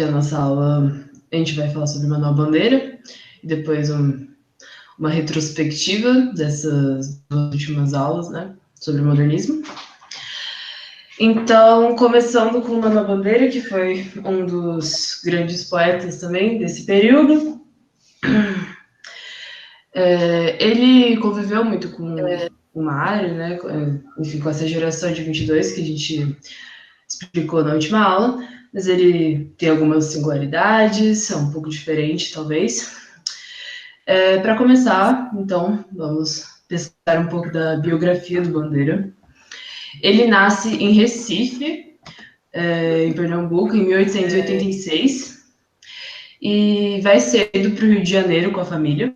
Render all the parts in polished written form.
a nossa aula, a gente vai falar sobre Manuel Bandeira, e depois uma retrospectiva dessas duas últimas aulas, né, sobre o modernismo. Então, começando com Manuel Bandeira, que foi um dos grandes poetas também desse período. Ele conviveu muito com o Mário, né, enfim, com essa geração de 22 que a gente explicou na última aula, mas ele tem algumas singularidades, é um pouco diferente, talvez. Para começar, então, vamos pesquisar um pouco da biografia do Bandeira. Ele nasce em Recife, em Pernambuco, em 1886, e vai cedo para o Rio de Janeiro com a família.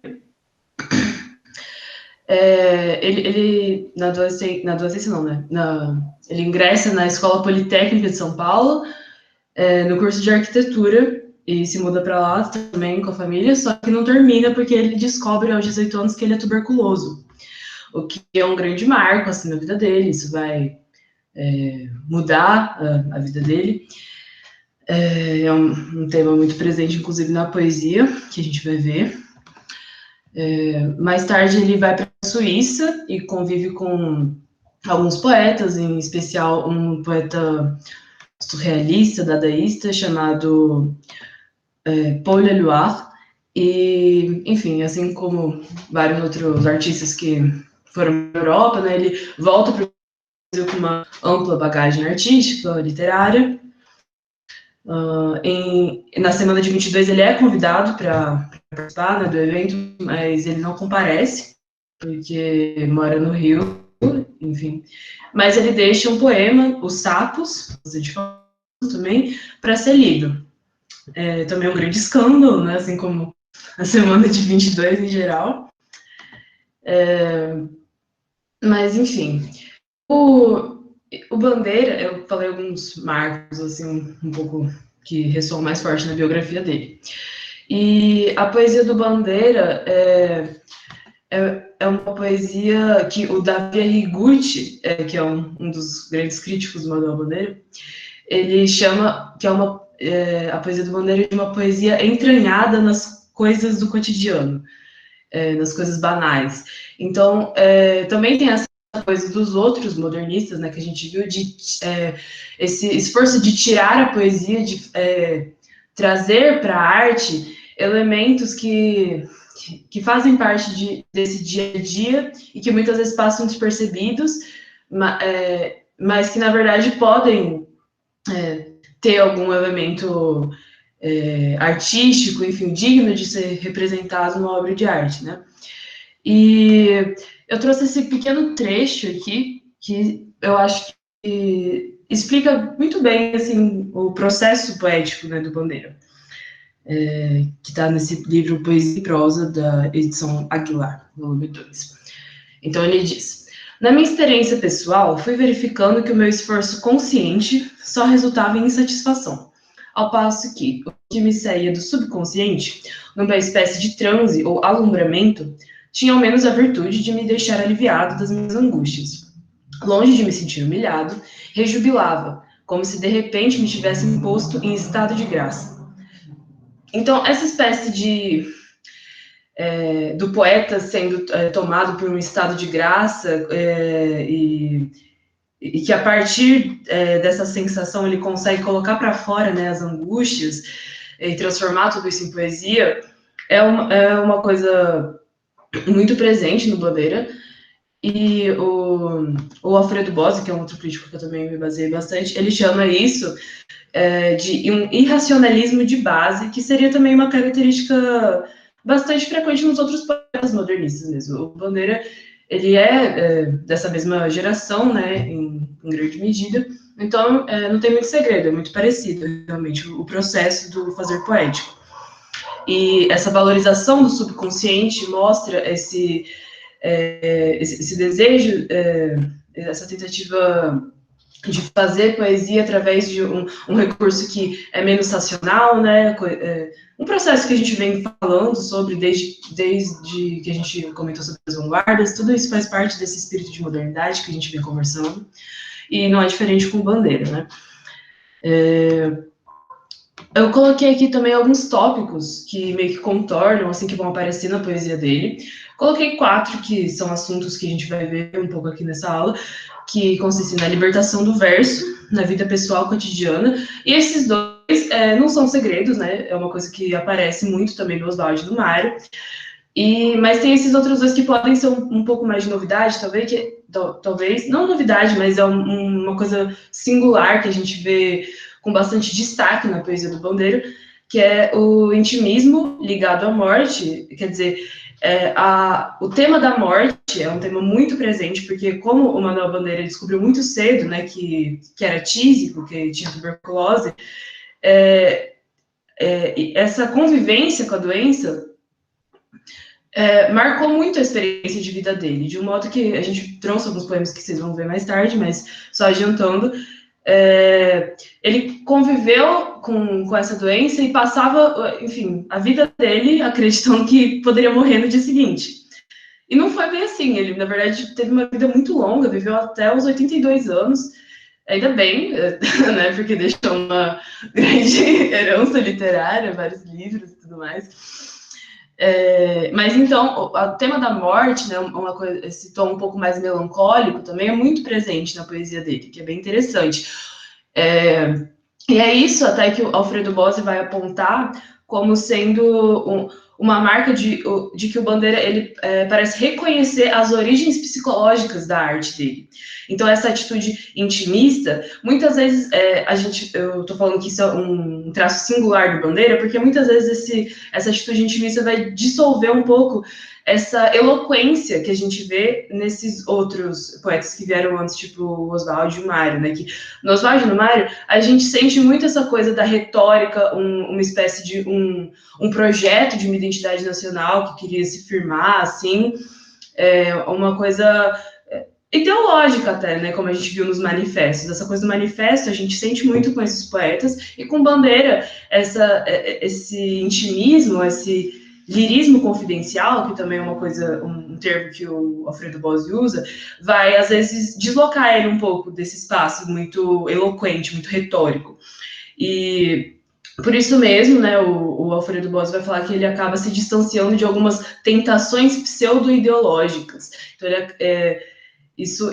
Ele na adolescência não, né? Ele ingressa na Escola Politécnica de São Paulo, no curso de arquitetura, e se muda para lá também com a família, só que não termina porque ele descobre aos 18 anos que ele é tuberculoso, o que é um grande marco assim, na vida dele. Isso vai mudar a vida dele. É um tema muito presente, inclusive, na poesia, que a gente vai ver. Mais tarde ele vai para a Suíça e convive com alguns poetas, em especial um poeta surrealista, dadaísta, chamado Paul Éluard. E, enfim, assim como vários outros artistas que foram para a Europa, né, ele volta para o Brasil com uma ampla bagagem artística, literária. Na semana de 22 ele é convidado para participar, né, do evento, mas ele não comparece, porque mora no Rio, enfim. Mas ele deixa um poema, Os Sapos, também, para ser lido. Também é um grande escândalo, né, assim como a semana de 22 em geral. Mas, enfim, o Bandeira, eu falei alguns marcos, assim, um pouco que ressoam mais forte na biografia dele. E a poesia do Bandeira é uma poesia que o Davi Arrigucci, que é um dos grandes críticos do Manuel Bandeira, ele chama que a poesia do Bandeira de uma poesia entranhada nas coisas do cotidiano, nas coisas banais. Então, também tem essa coisa dos outros modernistas, né, que a gente viu, de esse esforço de tirar a poesia, de trazer para a arte elementos que fazem parte desse dia a dia e que muitas vezes passam despercebidos, mas que, na verdade, podem ter algum elemento artístico, enfim, digno de ser representado numa obra de arte, né? E eu trouxe esse pequeno trecho aqui, que eu acho que explica muito bem, assim, o processo poético, né, do Bandeira, que está nesse livro Poesia e Prosa, da edição Aguilar, volume 2. Então ele diz: na minha experiência pessoal, fui verificando que o meu esforço consciente só resultava em insatisfação, ao passo que o que me saía do subconsciente, numa espécie de transe ou alumbramento, tinha ao menos a virtude de me deixar aliviado das minhas angústias. Longe de me sentir humilhado, rejubilava, como se de repente me tivessem posto em estado de graça. Então, essa espécie do poeta sendo tomado por um estado de graça e que a partir dessa sensação ele consegue colocar para fora, né, as angústias e transformar tudo isso em poesia, é uma coisa muito presente no Bandeira. E o Alfredo Bossi, que é um outro crítico que eu também me baseei bastante, ele chama isso de um irracionalismo de base, que seria também uma característica bastante frequente nos outros poetas modernistas mesmo. O Bandeira, ele dessa mesma geração, né, em grande medida, então não tem muito segredo, é muito parecido, realmente, o processo do fazer poético. E essa valorização do subconsciente mostra esse desejo, essa tentativa de fazer poesia através de um recurso que é menos racional, né? Um processo que a gente vem falando sobre desde que a gente comentou sobre as vanguardas. Tudo isso faz parte desse espírito de modernidade que a gente vem conversando, e não é diferente com o Bandeira, né? Eu coloquei aqui também alguns tópicos que meio que contornam, assim, que vão aparecer na poesia dele. Coloquei 4 que são assuntos que a gente vai ver um pouco aqui nessa aula, que consistem na libertação do verso, na vida pessoal cotidiana, e esses dois não são segredos, né? É uma coisa que aparece muito também no Oswald e no Mário. Mas tem esses outros dois que podem ser um pouco mais de novidade, talvez, não novidade, mas é uma coisa singular que a gente vê com bastante destaque na poesia do Bandeira, que é o intimismo ligado à morte. Quer dizer, o tema da morte é um tema muito presente, porque como o Manuel Bandeira descobriu muito cedo, né, que era tísico, que tinha tuberculose, essa convivência com a doença marcou muito a experiência de vida dele, de um modo que a gente trouxe alguns poemas que vocês vão ver mais tarde, mas só adiantando, ele conviveu com essa doença e passava, enfim, a vida dele acreditando que poderia morrer no dia seguinte. E não foi bem assim, ele, na verdade, teve uma vida muito longa, viveu até os 82 anos, ainda bem, né, porque deixou uma grande herança literária, vários livros e tudo mais. Mas então, o tema da morte, né, esse tom um pouco mais melancólico também é muito presente na poesia dele, que é bem interessante. E é isso até que o Alfredo Bossi vai apontar como sendo uma marca de que o Bandeira ele parece reconhecer as origens psicológicas da arte dele. Então essa atitude intimista, muitas vezes eu estou falando que isso é um traço singular do Bandeira, porque muitas vezes essa atitude intimista vai dissolver um pouco essa eloquência que a gente vê nesses outros poetas que vieram antes, tipo o Oswald e o Mário, né? Que no Oswald e no Mário, a gente sente muito essa coisa da retórica, uma espécie de um projeto de uma identidade nacional que queria se firmar, assim, uma coisa ideológica até, né, como a gente viu nos manifestos. Essa coisa do manifesto a gente sente muito com esses poetas, e com Bandeira, esse intimismo, esse lirismo confidencial, que também é uma coisa, um termo que o Alfredo Bossi usa, vai, às vezes, deslocar ele um pouco desse espaço muito eloquente, muito retórico. E por isso mesmo, né, o Alfredo Bossi vai falar que ele acaba se distanciando de algumas tentações pseudo-ideológicas. Então, isso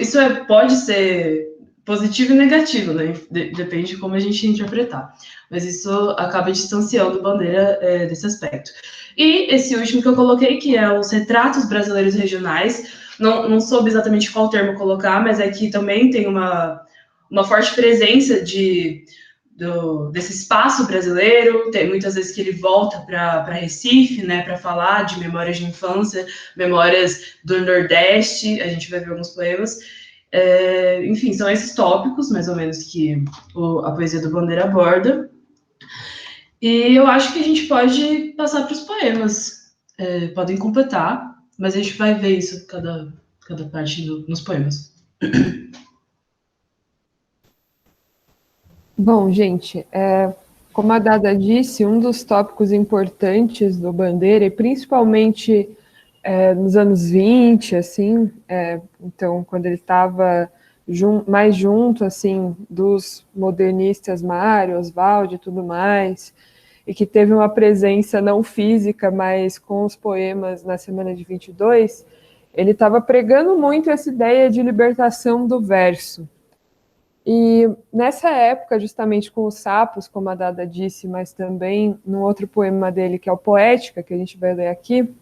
pode ser positivo e negativo, né? Depende de como a gente interpretar. Mas isso acaba distanciando Bandeira desse aspecto. E esse último que eu coloquei, que é os retratos brasileiros regionais, não soube exatamente qual termo colocar, mas aqui também tem uma forte presença desse espaço brasileiro. Tem muitas vezes que ele volta para Recife, né, para falar de memórias de infância, memórias do Nordeste. A gente vai ver alguns poemas. Enfim, são esses tópicos, mais ou menos, que a poesia do Bandeira aborda. E eu acho que a gente pode passar para os poemas. Podem completar, mas a gente vai ver isso cada parte nos poemas. Bom, gente, como a Dada disse, um dos tópicos importantes do Bandeira, e principalmente nos anos 20, assim, então, quando ele estava mais junto, assim, dos modernistas Mário, Oswald e tudo mais, e que teve uma presença não física, mas com os poemas na Semana de 22, ele estava pregando muito essa ideia de libertação do verso. E nessa época, justamente com os sapos, como a Dada disse, mas também num outro poema dele, que é o Poética, que a gente vai ler aqui,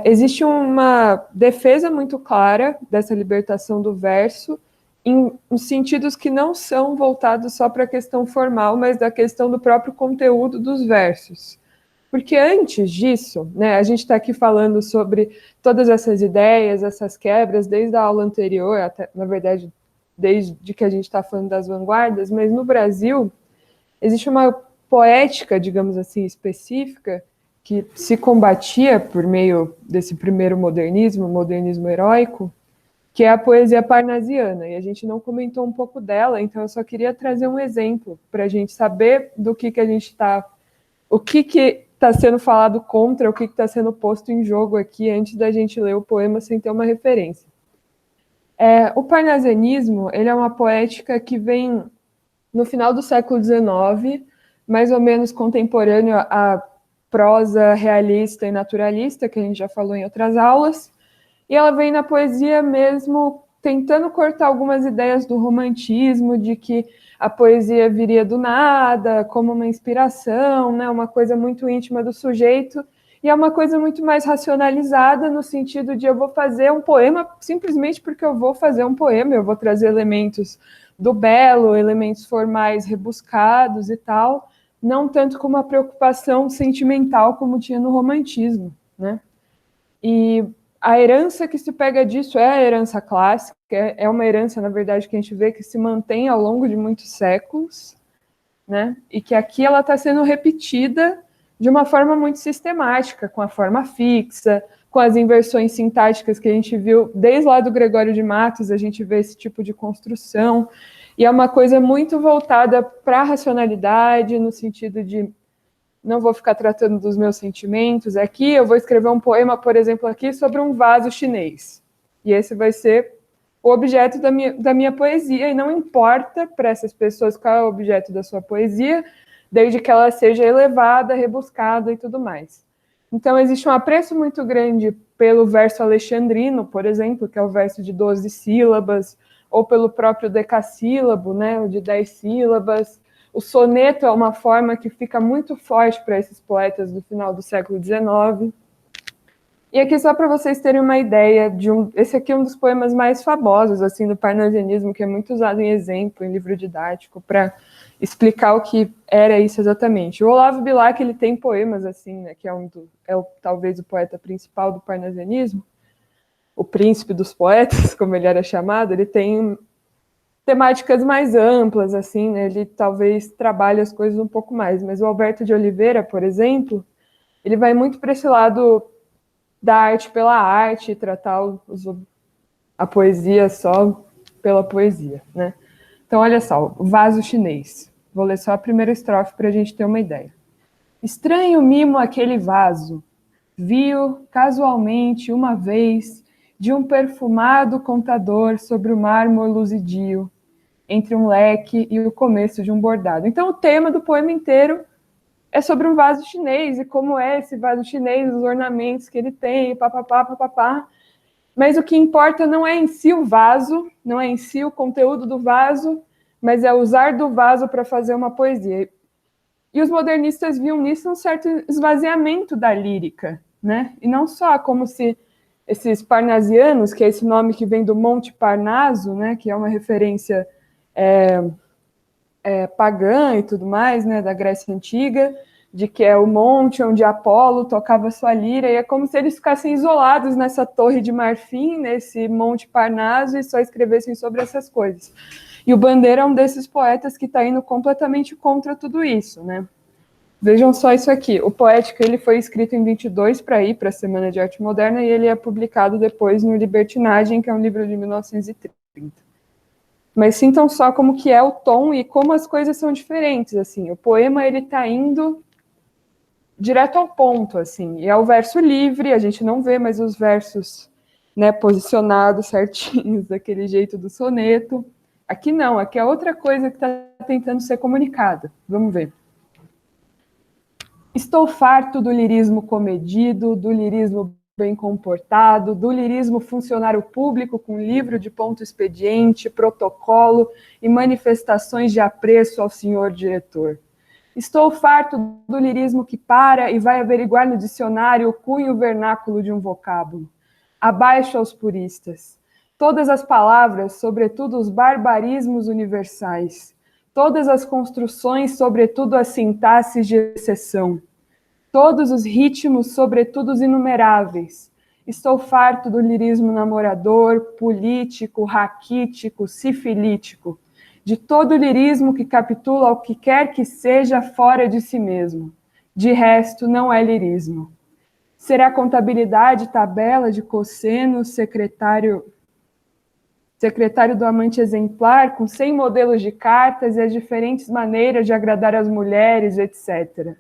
existe uma defesa muito clara dessa libertação do verso, em sentidos que não são voltados só para a questão formal, mas da questão do próprio conteúdo dos versos. Porque antes disso, né, a gente está aqui falando sobre todas essas ideias, essas quebras, desde a aula anterior, até, na verdade, desde que a gente está falando das vanguardas, mas no Brasil existe uma poética, digamos assim, específica, que se combatia por meio desse primeiro modernismo, modernismo heróico, que é a poesia parnasiana, e a gente não comentou um pouco dela, então eu só queria trazer um exemplo para a gente saber do que a gente está, o que está sendo falado contra, o que está sendo posto em jogo aqui, antes da gente ler o poema sem ter uma referência. O parnasianismo, ele é uma poética que vem no final do século XIX, mais ou menos contemporâneo à prosa realista e naturalista, que a gente já falou em outras aulas, e ela vem na poesia mesmo tentando cortar algumas ideias do romantismo, de que a poesia viria do nada, como uma inspiração, né, uma coisa muito íntima do sujeito, e é uma coisa muito mais racionalizada, no sentido de eu vou fazer um poema simplesmente porque eu vou fazer um poema, eu vou trazer elementos do belo, elementos formais rebuscados e tal, não tanto com uma preocupação sentimental como tinha no romantismo, né? E a herança que se pega disso é a herança clássica, é uma herança, na verdade, que a gente vê que se mantém ao longo de muitos séculos, né? E que aqui ela está sendo repetida de uma forma muito sistemática, com a forma fixa, com as inversões sintáticas que a gente viu desde lá do Gregório de Matos, a gente vê esse tipo de construção, e é uma coisa muito voltada para a racionalidade, no sentido de não vou ficar tratando dos meus sentimentos aqui, eu vou escrever um poema, por exemplo, aqui sobre um vaso chinês. E esse vai ser o objeto da minha poesia, e não importa para essas pessoas qual é o objeto da sua poesia, desde que ela seja elevada, rebuscada e tudo mais. Então, existe um apreço muito grande pelo verso alexandrino, por exemplo, que é o verso de 12 sílabas, ou pelo próprio decassílabo, né, o de 10 sílabas. O soneto é uma forma que fica muito forte para esses poetas do final do século XIX. E aqui, só para vocês terem uma ideia, esse aqui é um dos poemas mais famosos assim, do parnasianismo, que é muito usado em exemplo, em livro didático, para explicar o que era isso exatamente. O Olavo Bilac, ele tem poemas assim, né, que talvez o poeta principal do parnasianismo, o príncipe dos poetas, como ele era chamado. Ele tem temáticas mais amplas, assim, né? Ele talvez trabalhe as coisas um pouco mais, mas o Alberto de Oliveira, por exemplo, ele vai muito para esse lado da arte pela arte, tratar a poesia só pela poesia, né? Então, olha só, o vaso chinês. Vou ler só a primeira estrofe para a gente ter uma ideia. Estranho mimo aquele vaso, viu casualmente uma vez de um perfumado contador sobre o mármore luzidio, entre um leque e o começo de um bordado. Então, o tema do poema inteiro é sobre um vaso chinês, e como é esse vaso chinês, os ornamentos que ele tem, papapá, papapá. Mas o que importa não é em si o vaso, não é em si o conteúdo do vaso, mas é usar do vaso para fazer uma poesia. E os modernistas viam nisso um certo esvaziamento da lírica, né? E não só como se esses parnasianos, que é esse nome que vem do Monte Parnaso, né, que é uma referência pagã e tudo mais, né, da Grécia Antiga, de que é o monte onde Apolo tocava sua lira, e é como se eles ficassem isolados nessa torre de marfim, nesse Monte Parnaso, e só escrevessem sobre essas coisas. E o Bandeira é um desses poetas que está indo completamente contra tudo isso, né? Vejam só isso aqui. O Poética, ele foi escrito em 22 para ir para a Semana de Arte Moderna, e ele é publicado depois no Libertinagem, que é um livro de 1930. Mas sintam só como que é o tom e como as coisas são diferentes, assim. O poema, ele está indo direto ao ponto, assim. E é o verso livre, a gente não vê mais os versos, né, posicionados certinhos, daquele jeito do soneto. Aqui não, aqui é outra coisa que está tentando ser comunicada. Vamos ver. Estou farto do lirismo comedido, do lirismo bem comportado, do lirismo funcionário público com livro de ponto expediente, protocolo e manifestações de apreço ao senhor diretor. Estou farto do lirismo que para e vai averiguar no dicionário o cunho vernáculo de um vocábulo. Abaixo aos puristas. Todas as palavras, sobretudo os barbarismos universais. Todas as construções, sobretudo as sintaxes de exceção. Todos os ritmos, sobretudo os inumeráveis. Estou farto do lirismo namorador, político, raquítico, sifilítico, de todo o lirismo que capitula ao que quer que seja fora de si mesmo. De resto, não é lirismo. Será contabilidade, tabela de cossenos, secretário do amante exemplar, com 100 modelos de cartas e as diferentes maneiras de agradar as mulheres, etc.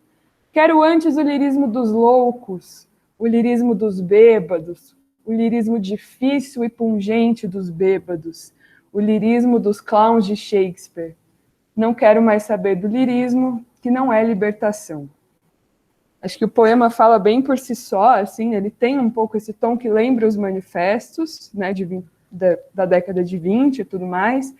Quero antes o lirismo dos loucos, o lirismo dos bêbados, o lirismo difícil e pungente dos bêbados, o lirismo dos clowns de Shakespeare. Não quero mais saber do lirismo, que não é libertação. Acho que o poema fala bem por si só, assim, ele tem um pouco esse tom que lembra os manifestos, né, da década de 20 e tudo mais,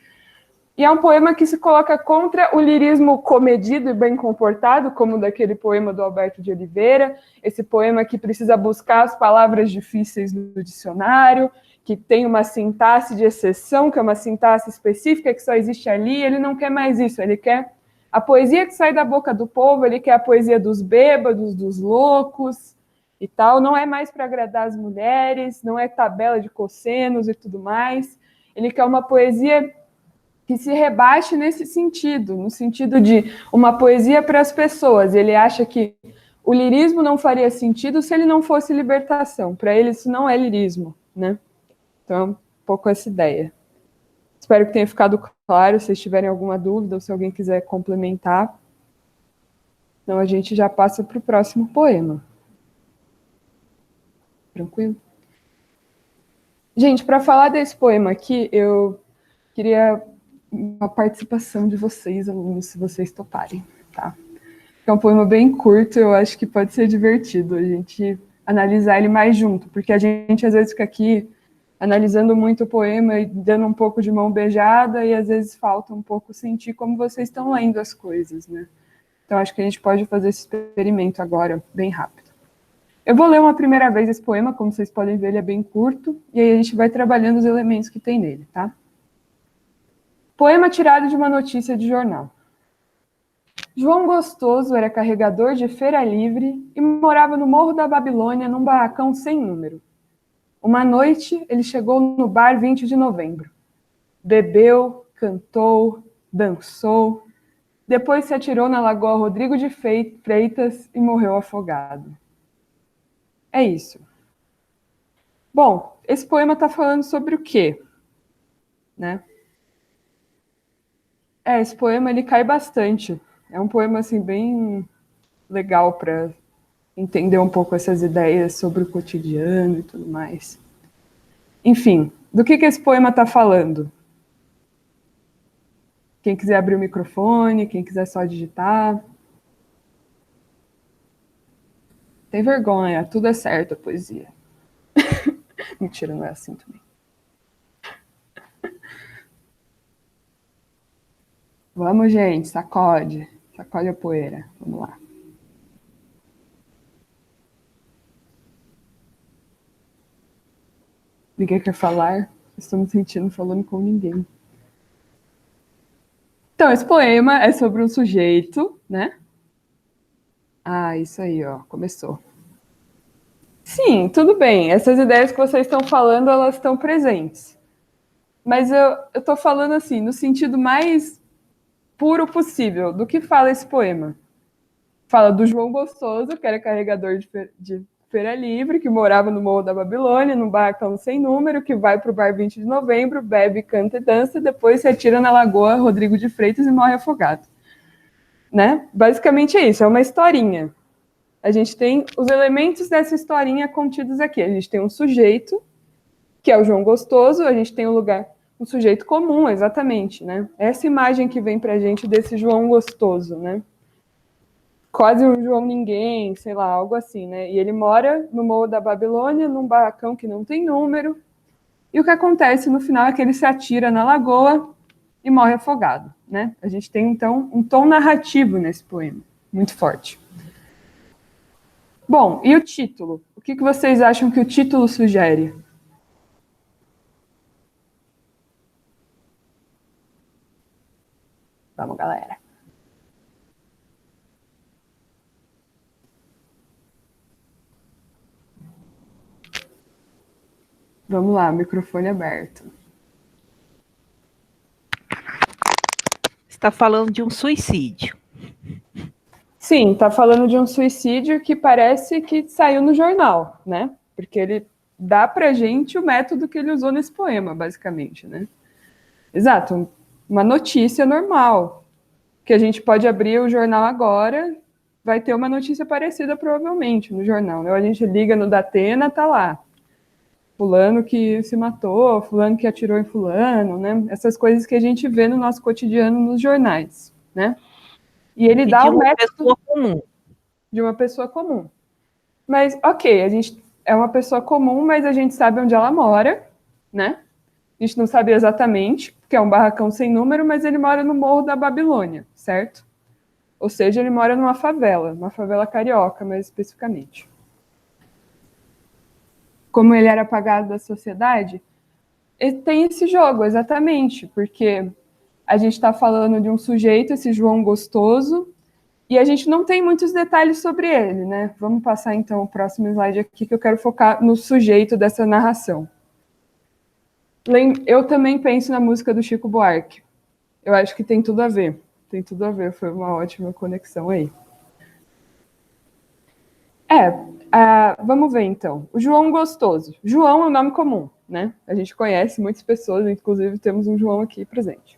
e é um poema que se coloca contra o lirismo comedido e bem comportado, como daquele poema do Alberto de Oliveira, esse poema que precisa buscar as palavras difíceis no dicionário, que tem uma sintaxe de exceção, que é uma sintaxe específica que só existe ali, ele não quer mais isso, ele quer a poesia que sai da boca do povo, ele quer a poesia dos bêbados, dos loucos e tal, não é mais para agradar as mulheres, não é tabela de cossenos e tudo mais, ele quer uma poesia que se rebaixe nesse sentido, no sentido de uma poesia para as pessoas. Ele acha que o lirismo não faria sentido se ele não fosse libertação. Para ele isso não é lirismo, né? Então é um pouco essa ideia. Espero que tenha ficado claro, se vocês tiverem alguma dúvida ou se alguém quiser complementar. Então a gente já passa para o próximo poema. Tranquilo? Gente, para falar desse poema aqui, eu queria a participação de vocês, alunos, se vocês toparem, tá? É um poema bem curto, eu acho que pode ser divertido a gente analisar ele mais junto, porque a gente às vezes fica aqui analisando muito o poema e dando um pouco de mão beijada e às vezes falta um pouco sentir como vocês estão lendo as coisas, né? Então acho que a gente pode fazer esse experimento agora, bem rápido. Eu vou ler uma primeira vez esse poema, como vocês podem ver, ele é bem curto, e aí a gente vai trabalhando os elementos que tem nele, tá? Poema tirado de uma notícia de jornal. João Gostoso era carregador de feira livre e morava no Morro da Babilônia, num barracão sem número. Uma noite, ele chegou no bar 20 de novembro. Bebeu, cantou, dançou. Depois se atirou na Lagoa Rodrigo de Freitas e morreu afogado. É isso. Bom, esse poema está falando sobre o quê? Né? Esse poema ele cai bastante. É um poema assim bem legal para entender um pouco essas ideias sobre o cotidiano e tudo mais. Enfim, do que esse poema está falando? Quem quiser abrir o microfone, quem quiser só digitar. Tem vergonha, tudo é certo a poesia. Mentira, não é assim também. Vamos, gente, sacode. Sacode a poeira. Vamos lá. Ninguém quer falar? Estou me sentindo falando com ninguém. Então, esse poema é sobre um sujeito, né? Ah, isso aí, ó, começou. Sim, tudo bem. Essas ideias que vocês estão falando, elas estão presentes. Mas eu estou falando assim, no sentido mais puro possível. Do que fala esse poema? Fala do João Gostoso, que era carregador de feira livre, que morava no Morro da Babilônia, num barracão sem número, que vai para o bar 20 de novembro, bebe, canta e dança, depois se atira na Lagoa Rodrigo de Freitas e morre afogado. Né? Basicamente é isso, é uma historinha. A gente tem os elementos dessa historinha contidos aqui. A gente tem um sujeito, que é o João Gostoso, a gente tem um sujeito comum, exatamente, né? Essa imagem que vem pra gente desse João Gostoso, né? Quase um João Ninguém, sei lá, algo assim, né? E ele mora no Morro da Babilônia, num barracão que não tem número, e o que acontece no final é que ele se atira na lagoa e morre afogado, né? A gente tem, então, um tom narrativo nesse poema, muito forte. Bom, e o título? O que vocês acham que o título sugere? Vamos, galera. Vamos lá, microfone aberto. Está falando de um suicídio. Sim, está falando de um suicídio que parece que saiu no jornal, né? Porque ele dá pra gente o método que ele usou nesse poema, basicamente, né? Exato, uma notícia normal, que a gente pode abrir o jornal agora, vai ter uma notícia parecida provavelmente no jornal, né? A gente liga no Datena, tá lá. Fulano que se matou, fulano que atirou em fulano, né? Essas coisas que a gente vê no nosso cotidiano nos jornais, né? E ele dá o método pessoa comum. de uma pessoa comum. Mas, ok, a gente é uma pessoa comum, mas a gente sabe onde ela mora, né? A gente não sabe exatamente, porque é um barracão sem número, mas ele mora no Morro da Babilônia, certo? Ou seja, ele mora numa favela carioca, mais especificamente. Como ele era apagado da sociedade, ele tem esse jogo, exatamente, porque a gente está falando de um sujeito, esse João Gostoso, e a gente não tem muitos detalhes sobre ele, né? Vamos passar, então, o próximo slide aqui, que eu quero focar no sujeito dessa narração. Eu também penso na música do Chico Buarque. Eu acho que tem tudo a ver. Tem tudo a ver, foi uma ótima conexão aí. Vamos ver, então. O João Gostoso. João é um nome comum, né? A gente conhece muitas pessoas, inclusive temos um João aqui presente.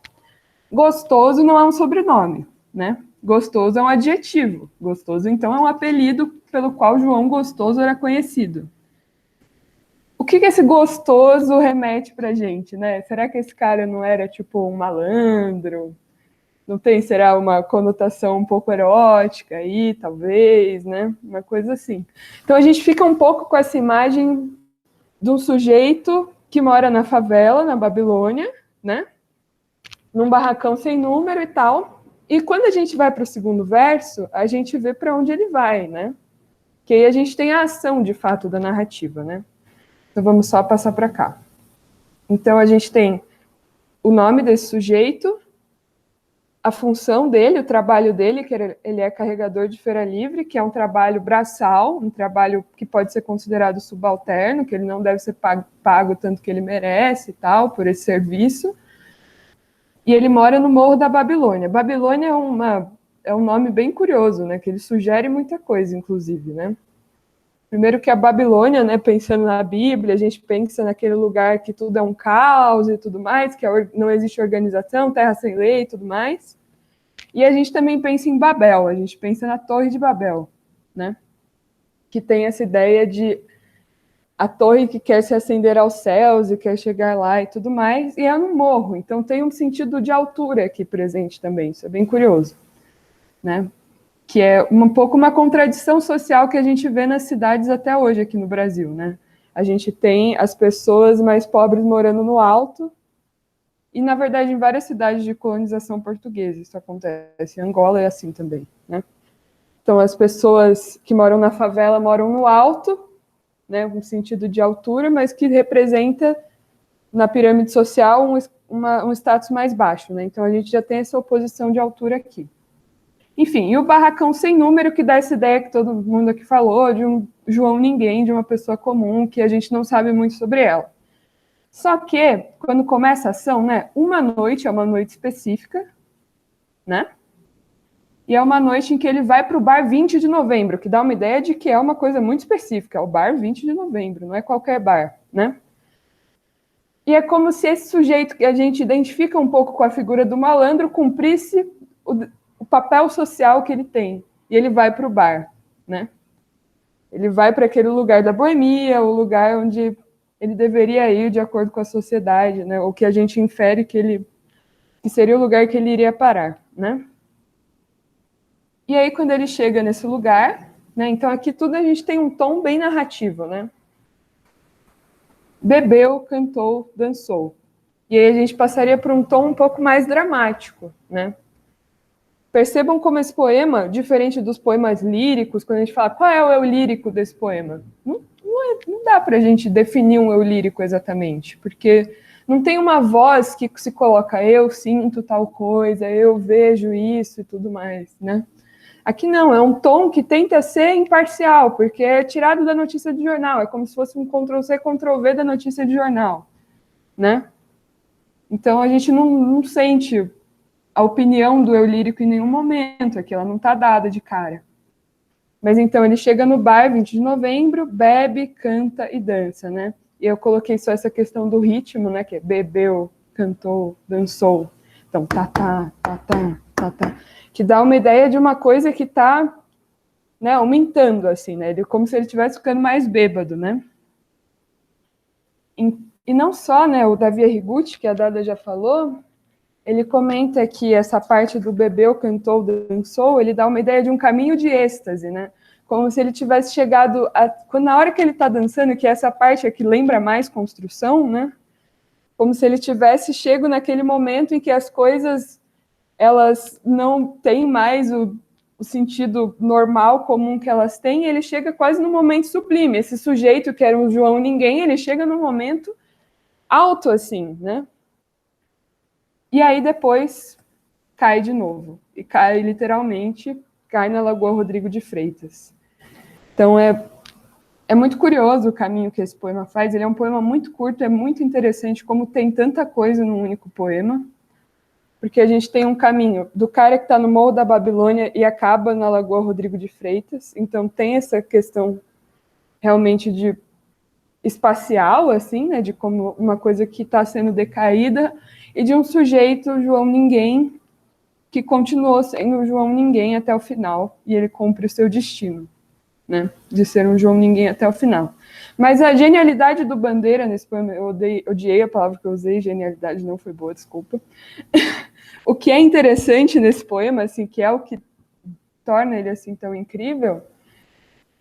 Gostoso não é um sobrenome, né? Gostoso é um adjetivo. Gostoso, então, é um apelido pelo qual João Gostoso era conhecido. O que esse gostoso remete pra gente, né? Será que esse cara não era, tipo, um malandro? Não tem, será, uma conotação um pouco erótica aí, talvez, né? Uma coisa assim. Então, a gente fica um pouco com essa imagem de um sujeito que mora na favela, na Babilônia, né? Num barracão sem número e tal. E quando a gente vai para o segundo verso, a gente vê para onde ele vai, né? Que aí a gente tem a ação, de fato, da narrativa, né? Então vamos só passar para cá. Então a gente tem o nome desse sujeito, a função dele, o trabalho dele, que ele é carregador de feira livre, que é um trabalho braçal, um trabalho que pode ser considerado subalterno, que ele não deve ser pago tanto que ele merece e tal, por esse serviço. E ele mora no Morro da Babilônia. Babilônia é um nome bem curioso, né? Que ele sugere muita coisa, inclusive, né? Primeiro que a Babilônia, né? Pensando na Bíblia, a gente pensa naquele lugar que tudo é um caos e tudo mais, que não existe organização, terra sem lei e tudo mais. E a gente também pensa em Babel, a gente pensa na Torre de Babel, né? Que tem essa ideia de a torre que quer se ascender aos céus e quer chegar lá e tudo mais, e é no morro, então tem um sentido de altura aqui presente também, isso é bem curioso, né? Que é um pouco uma contradição social que a gente vê nas cidades até hoje aqui no Brasil, né? A gente tem as pessoas mais pobres morando no alto, e na verdade em várias cidades de colonização portuguesa isso acontece, em Angola é assim também, né? Então as pessoas que moram na favela moram no alto, né, um sentido de altura, mas que representa, na pirâmide social, um status mais baixo, né? Então a gente já tem essa oposição de altura aqui. Enfim, e o barracão sem número, que dá essa ideia que todo mundo aqui falou, de um João Ninguém, de uma pessoa comum, que a gente não sabe muito sobre ela. Só que, quando começa a ação, né, uma noite é uma noite específica, né? E é uma noite em que ele vai para o bar 20 de novembro, que dá uma ideia de que é uma coisa muito específica, é o bar 20 de novembro, não é qualquer bar, né? E é como se esse sujeito que a gente identifica um pouco com a figura do malandro cumprisse o papel social que ele tem. E ele vai para o bar, né? Ele vai para aquele lugar da boemia, o lugar onde ele deveria ir de acordo com a sociedade, né? Ou que a gente infere que seria o lugar que ele iria parar, né? E aí, quando ele chega nesse lugar, né? Então aqui tudo a gente tem um tom bem narrativo, né? Bebeu, cantou, dançou. E aí a gente passaria por um tom um pouco mais dramático, né? Percebam como esse poema, diferente dos poemas líricos, quando a gente fala qual é o eu lírico desse poema, não dá para a gente definir um eu lírico exatamente, porque não tem uma voz que se coloca eu sinto tal coisa, eu vejo isso e tudo mais, né? Aqui não, é um tom que tenta ser imparcial, porque é tirado da notícia de jornal, é como se fosse um Ctrl-C, Ctrl-V da notícia de jornal, né? Então a gente não sente a opinião do eu lírico em nenhum momento, aqui ela não está dada de cara. Mas então ele chega no bar 20 de novembro, bebe, canta e dança, né? E eu coloquei só essa questão do ritmo, né? Que é bebeu, cantou, dançou. Então, tá, que dá uma ideia de uma coisa que está, né, aumentando, assim, né? Como se ele estivesse ficando mais bêbado, né? E não só, né, o Davi Arrigucci, que a Dada já falou, ele comenta que essa parte do bebeu, cantou, dançou, ele dá uma ideia de um caminho de êxtase, né? Como se ele tivesse chegado na hora que ele está dançando, que essa parte é que lembra mais construção, né? Como se ele tivesse chego naquele momento em que as coisas elas não têm mais o sentido normal, comum que elas têm, ele chega quase no momento sublime. Esse sujeito que era um João Ninguém, ele chega num momento alto, assim, né? E aí depois cai de novo. E cai literalmente, cai na Lagoa Rodrigo de Freitas. Então é muito curioso o caminho que esse poema faz. Ele é um poema muito curto, é muito interessante como tem tanta coisa num único poema, porque a gente tem um caminho do cara que está no Morro da Babilônia e acaba na Lagoa Rodrigo de Freitas. Então tem essa questão realmente de espacial, assim, né, de como uma coisa que está sendo decaída, e de um sujeito, João Ninguém, que continuou sendo João Ninguém até o final, e ele cumpre o seu destino, né, de ser um João Ninguém até o final. Mas a genialidade do Bandeira nesse poema, eu odiei a palavra que eu usei, genialidade não foi boa, desculpa. O que é interessante nesse poema, assim, que é o que torna ele assim tão incrível,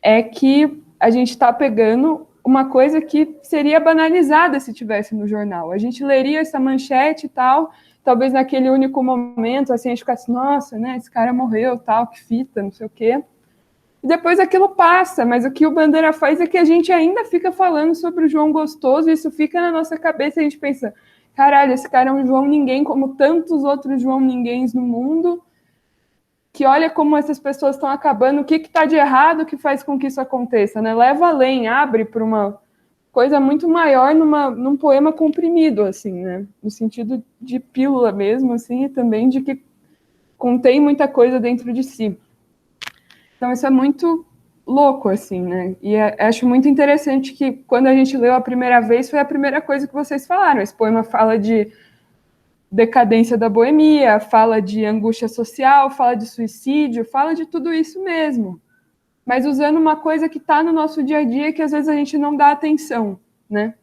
é que a gente está pegando uma coisa que seria banalizada se tivesse no jornal. A gente leria essa manchete e tal, talvez naquele único momento, assim, a gente ficasse, nossa, né, esse cara morreu, tal, que fita, não sei o quê. E depois aquilo passa, mas o que o Bandeira faz é que a gente ainda fica falando sobre o João Gostoso, e isso fica na nossa cabeça, e a gente pensa, caralho, esse cara é um João Ninguém, como tantos outros João Ninguéms no mundo, que olha como essas pessoas estão acabando, o que está de errado que faz com que isso aconteça, né? Leva além, abre para uma coisa muito maior num poema comprimido, assim, né? No sentido de pílula mesmo, assim, e também de que contém muita coisa dentro de si. Então isso é muito louco, assim, né? E acho muito interessante que quando a gente leu a primeira vez foi a primeira coisa que vocês falaram. Esse poema fala de decadência da boemia, fala de angústia social, fala de suicídio, fala de tudo isso mesmo, mas usando uma coisa que está no nosso dia a dia que às vezes a gente não dá atenção, né?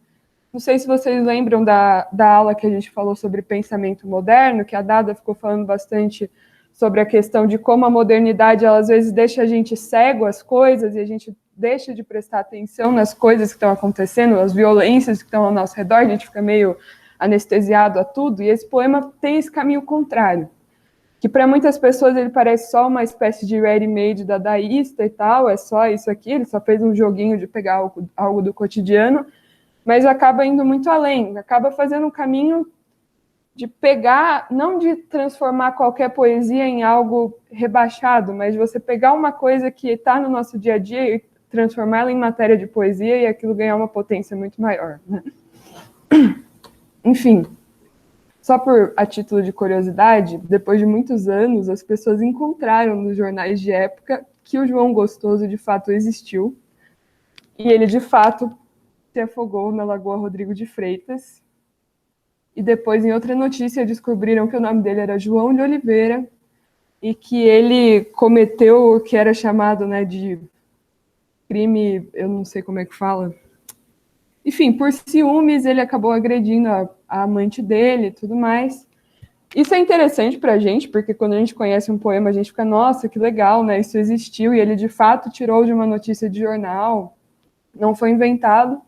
Não sei se vocês lembram da aula que a gente falou sobre pensamento moderno, que a Dada ficou falando bastante sobre a questão de como a modernidade, ela, às vezes, deixa a gente cego às coisas e a gente deixa de prestar atenção nas coisas que estão acontecendo, as violências que estão ao nosso redor, a gente fica meio anestesiado a tudo, e esse poema tem esse caminho contrário, que para muitas pessoas ele parece só uma espécie de ready-made dadaísta e tal, é só isso aqui, ele só fez um joguinho de pegar algo do cotidiano, mas acaba indo muito além, acaba fazendo um caminho de pegar, não de transformar qualquer poesia em algo rebaixado, mas de você pegar uma coisa que está no nosso dia a dia e transformá-la em matéria de poesia e aquilo ganhar uma potência muito maior, né? Enfim, só por a título de curiosidade, depois de muitos anos, as pessoas encontraram nos jornais de época que o João Gostoso de fato existiu e ele de fato se afogou na Lagoa Rodrigo de Freitas. E depois, em outra notícia, descobriram que o nome dele era João de Oliveira e que ele cometeu o que era chamado, né, de crime, eu não sei como é que fala. Enfim, por ciúmes, ele acabou agredindo a amante dele e tudo mais. Isso é interessante para a gente, porque quando a gente conhece um poema, a gente fica, nossa, que legal, né? Isso existiu, e ele de fato tirou de uma notícia de jornal, não foi inventado.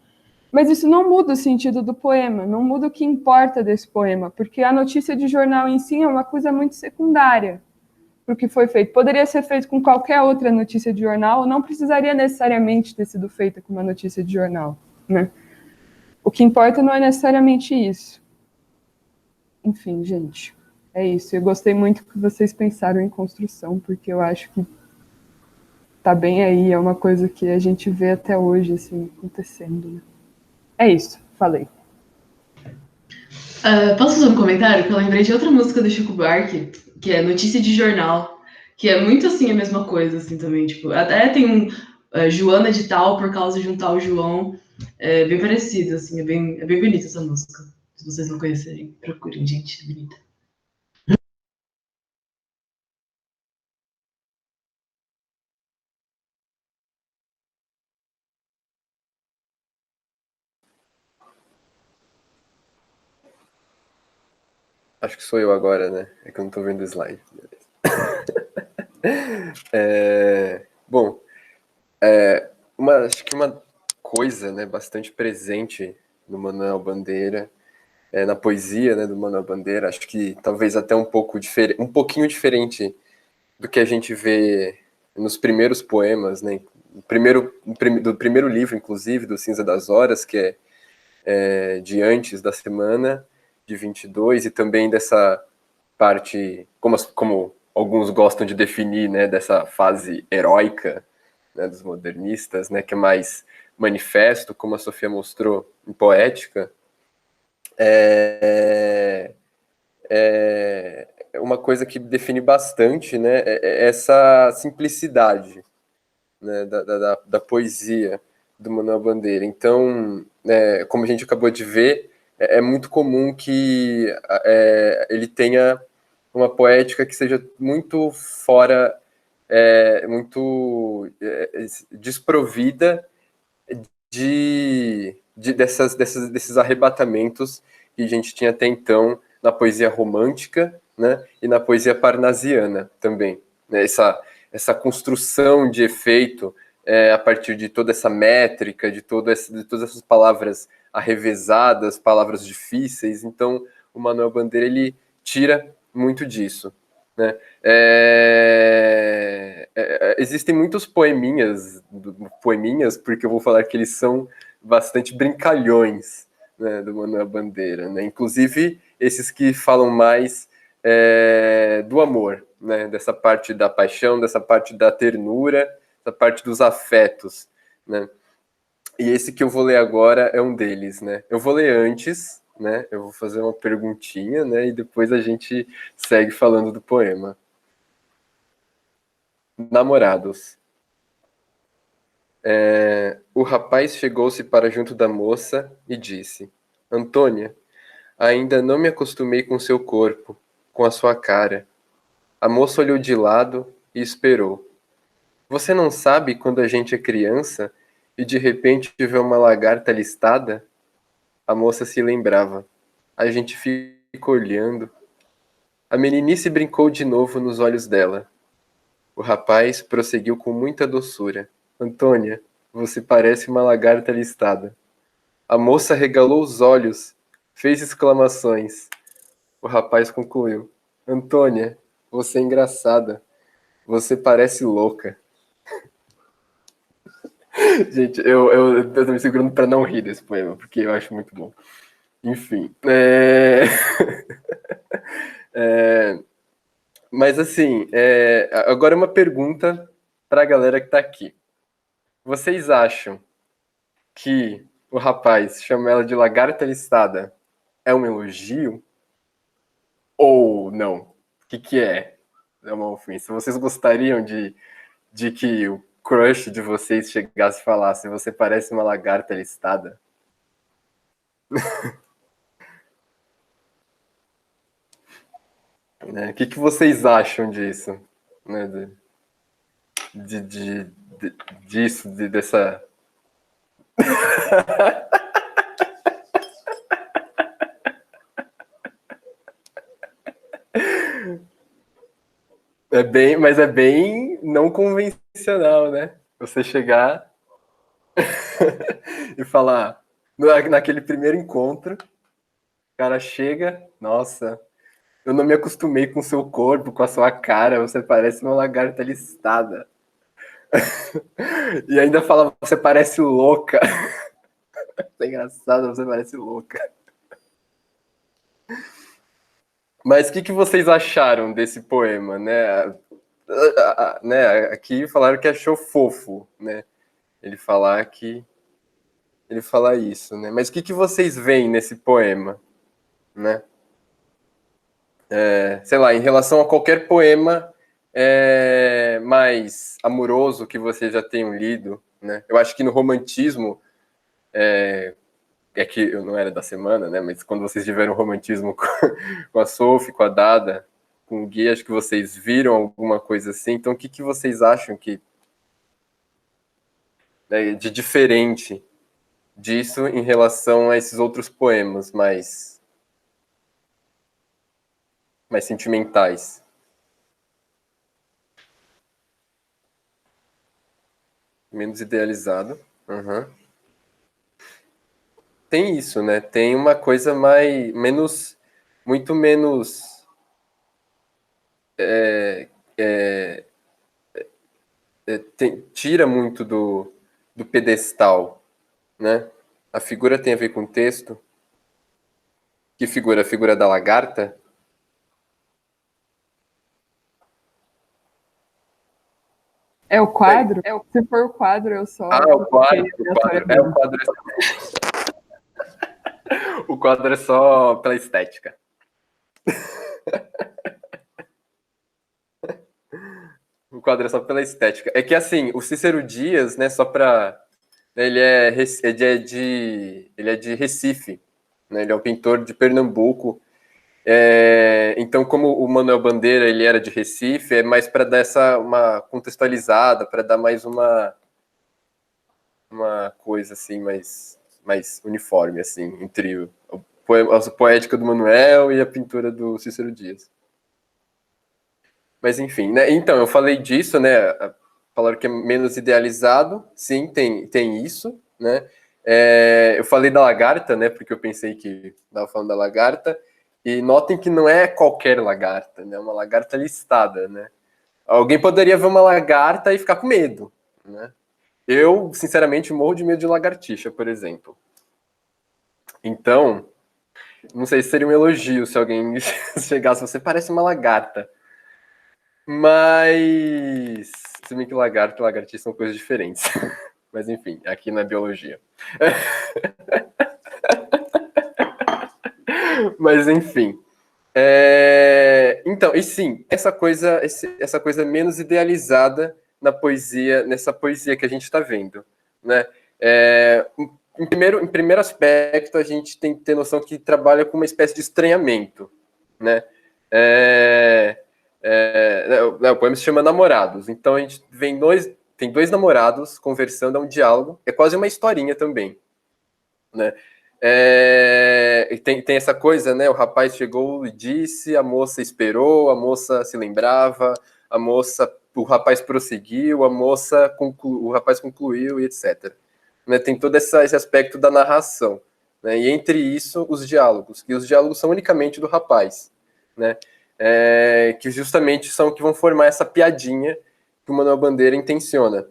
Mas isso não muda o sentido do poema, não muda o que importa desse poema, porque a notícia de jornal em si é uma coisa muito secundária para o que foi feito. Poderia ser feito com qualquer outra notícia de jornal, não precisaria necessariamente ter sido feita com uma notícia de jornal, né? O que importa não é necessariamente isso. Enfim, gente, é isso. Eu gostei muito que vocês pensaram em construção, porque eu acho que tá bem aí, é uma coisa que a gente vê até hoje, assim, acontecendo, né? É isso, falei. Posso fazer um comentário? Que eu lembrei de outra música do Chico Buarque, que é Notícia de Jornal, que é muito assim a mesma coisa, assim, também. Tipo, até tem um Joana de Tal por causa de um tal João. É bem parecido, assim, é bem bonita essa música. Se vocês não conhecerem, procurem, gente, é bonita. Acho que sou eu agora, né? É que eu não tô vendo o slide. Bom, acho que uma coisa, né, bastante presente no Manuel Bandeira, na poesia, né, do Manuel Bandeira, acho que talvez até um pouquinho diferente do que a gente vê nos primeiros poemas, né? Do primeiro livro, inclusive, do Cinza das Horas, que é de antes da semana de 22, e também dessa parte, como alguns gostam de definir, né, dessa fase heróica, né, dos modernistas, né, que é mais manifesto, como a Sofia mostrou em Poética, uma coisa que define bastante, né, essa simplicidade, né, da poesia do Manuel Bandeira. Então, como a gente acabou de ver, é muito comum que ele tenha uma poética que seja muito fora, muito desprovida desses arrebatamentos que a gente tinha até então na poesia romântica, né, e na poesia parnasiana também, né, essa construção de efeito a partir de toda essa métrica, de todas essas palavras arrevesadas, palavras difíceis. Então, o Manuel Bandeira ele tira muito disso, né? Existem muitos poeminhas, porque eu vou falar que eles são bastante brincalhões, né, do Manuel Bandeira, né? Inclusive esses que falam mais do amor, né? Dessa parte da paixão, dessa parte da ternura, essa parte dos afetos, né? E esse que eu vou ler agora é um deles, né? Eu vou ler antes, né? Eu vou fazer uma perguntinha, né? E depois a gente segue falando do poema. Namorados. O rapaz chegou-se para junto da moça e disse: Antônia, ainda não me acostumei com seu corpo, com a sua cara. A moça olhou de lado e esperou. Você não sabe quando a gente é criança e de repente vê uma lagarta listada? A moça se lembrava. A gente fica olhando. A meninice brincou de novo nos olhos dela. O rapaz prosseguiu com muita doçura. Antônia, você parece uma lagarta listada. A moça regalou os olhos, fez exclamações. O rapaz concluiu. Antônia, você é engraçada. Você parece louca. Gente, eu tô me segurando para não rir desse poema, porque eu acho muito bom. Enfim. Mas assim, agora uma pergunta para a galera que está aqui. Vocês acham que o rapaz chama ela de lagarta listada é um elogio? Ou não? O que é? É uma ofensa. Vocês gostariam de que o crush de vocês chegasse e falasse: você parece uma lagarta listada? Né? O que vocês acham disso? Né? Disso, dessa. Mas é bem não convencional, né? Você chegar e falar, naquele primeiro encontro, o cara chega, nossa, eu não me acostumei com o seu corpo, com a sua cara, você parece uma lagarta listada. E ainda fala, você parece louca. É engraçado, você parece louca. Mas o que vocês acharam desse poema, né? Aqui falaram que achou fofo, né? Ele falar isso, né? Mas o que vocês veem nesse poema, né? Sei lá, em relação a qualquer poema mais amoroso que vocês já tenham lido, né? Eu acho que no romantismo, que eu não era da semana, né? Mas quando vocês tiveram romantismo com a Sophie, com a Dada, com o Gui, acho que vocês viram alguma coisa assim. Então, o que vocês acham de diferente disso em relação a esses outros poemas mais mais sentimentais. Menos idealizado. Uhum. Tem isso, né? Tem uma coisa muito menos tira muito do pedestal, né? A figura tem a ver com o texto. Que figura? A figura da lagarta? É o quadro? Se for o quadro, eu só. O quadro. O quadro é só pela estética. O quadro é só pela estética. É que, assim, o Cícero Dias, né, só pra... Ele é de Recife, né, ele é um pintor de Pernambuco. Então, como o Manuel Bandeira ele era de Recife, é mais para dar uma contextualizada, para dar mais uma coisa assim, mais uniforme, assim, entre a poética do Manuel e a pintura do Cícero Dias. Mas enfim, né? Então, eu falei disso, né? Falaram que é menos idealizado, sim, tem isso, né? Eu falei da lagarta, né? Porque eu pensei que estava falando da lagarta, e notem que não é qualquer lagarta, né? É uma lagarta listada, né? Alguém poderia ver uma lagarta e ficar com medo, né? Eu, sinceramente, morro de medo de lagartixa, por exemplo. Então, não sei se seria um elogio se alguém chegasse, você parece uma lagarta. Mas, se bem que lagarto e lagartixa são coisas diferentes. Mas enfim, aqui na biologia. Mas enfim. Então, e sim, essa coisa menos idealizada nessa poesia que a gente está vendo, né? Em primeiro aspecto, a gente tem que ter noção que trabalha com uma espécie de estranhamento, né? O poema se chama Namorados, então a gente tem dois namorados conversando, é um diálogo, é quase uma historinha também, né? E tem essa coisa, né? O rapaz chegou e disse, a moça esperou, a moça se lembrava, o rapaz prosseguiu, o rapaz concluiu e etc. Né? Tem todo esse aspecto da narração, né? E entre isso, os diálogos, que os diálogos são unicamente do rapaz, né? Que justamente são que vão formar essa piadinha que o Manuel Bandeira intenciona.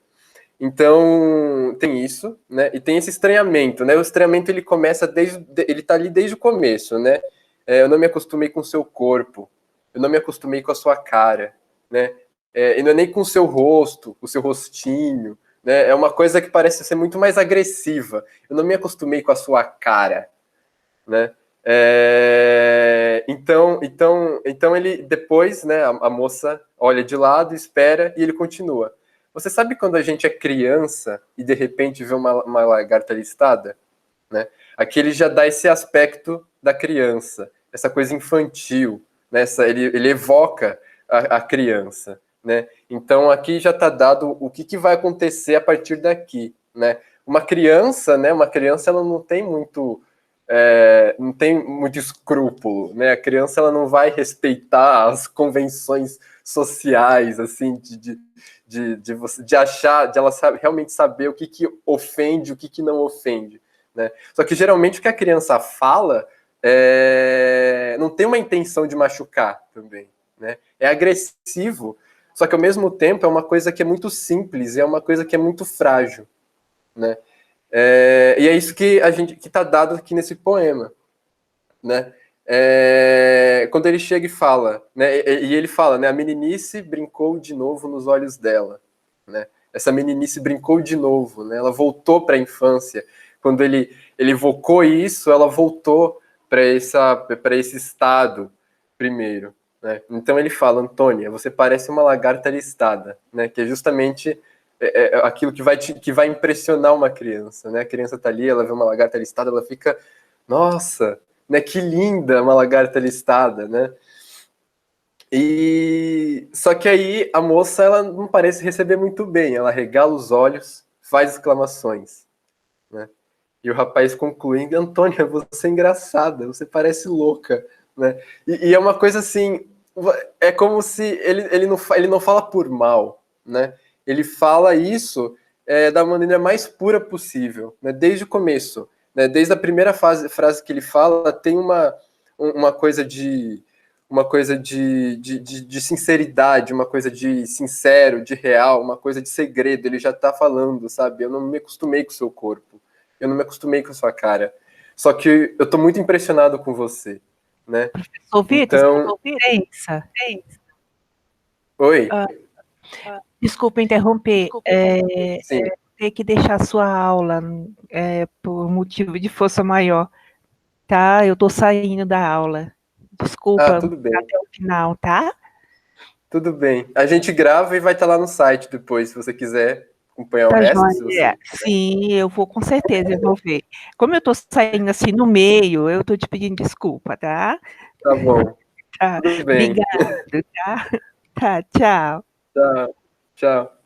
Então, tem isso, né? E tem esse estranhamento, né? O estranhamento ele começa ele tá ali desde o começo, né? Eu não me acostumei com o seu corpo, eu não me acostumei com a sua cara, né? E não é nem com o seu rosto, o seu rostinho, né? É uma coisa que parece ser muito mais agressiva. Eu não me acostumei com a sua cara, né? Então ele depois, né? A moça olha de lado, espera e ele continua. Você sabe quando a gente é criança e de repente vê uma lagarta listada? Né? Aqui ele já dá esse aspecto da criança, essa coisa infantil, né? Ele evoca a criança. Né? Então aqui já está dado o que vai acontecer a partir daqui. Né? Uma criança ela não tem muito escrúpulo, né? A criança ela não vai respeitar as convenções sociais, assim, de achar, de ela realmente saber o que ofende, o que não ofende, né? Só que geralmente o que a criança fala não tem uma intenção de machucar também, né? É agressivo, só que ao mesmo tempo é uma coisa que é muito simples, é uma coisa que é muito frágil, né? E é isso que está dado aqui nesse poema, né? Quando ele chega e fala, né? E ele fala, né? A meninice brincou de novo nos olhos dela, né? Essa meninice brincou de novo, né? Ela voltou para a infância. Quando ele evocou isso, ela voltou para esse estado primeiro, né? Então ele fala, Antônia, você parece uma lagarta listada, né? Que é justamente aquilo que vai impressionar uma criança, né? A criança tá ali, ela vê uma lagarta listada, ela fica, nossa, né? Que linda uma lagarta listada, né? E só que aí a moça ela não parece receber muito bem, ela regala os olhos, faz exclamações, né? E o rapaz concluindo, Antônia, você é engraçada, você parece louca, né? E é uma coisa assim, é como se ele não fala por mal, né? Ele fala isso da maneira mais pura possível, né? Desde o começo, né? Desde a primeira frase que ele fala, tem uma coisa de sinceridade, uma coisa de sincero, de real, uma coisa de segredo. Ele já tá falando, sabe? Eu não me acostumei com o seu corpo, eu não me acostumei com a sua cara. Só que eu tô muito impressionado com você, né? Professor Vitor, Então, Crença. oi, Desculpa interromper. sim. Ter que deixar a sua aula por motivo de força maior, tá? Eu tô saindo da aula. Ah, Desculpa tudo bem, até o final, tá? tudo bem. A gente grava e vai estar lá no site depois, se você quiser acompanhar o Tá resto, se você... joia. Sim, eu vou com certeza, eu vou ver. Como eu tô saindo assim no meio, eu tô te pedindo desculpa, tá? Tá bom, Tá. tudo bem. Obrigado, tá? Tá, tchau. Tchau, tchau.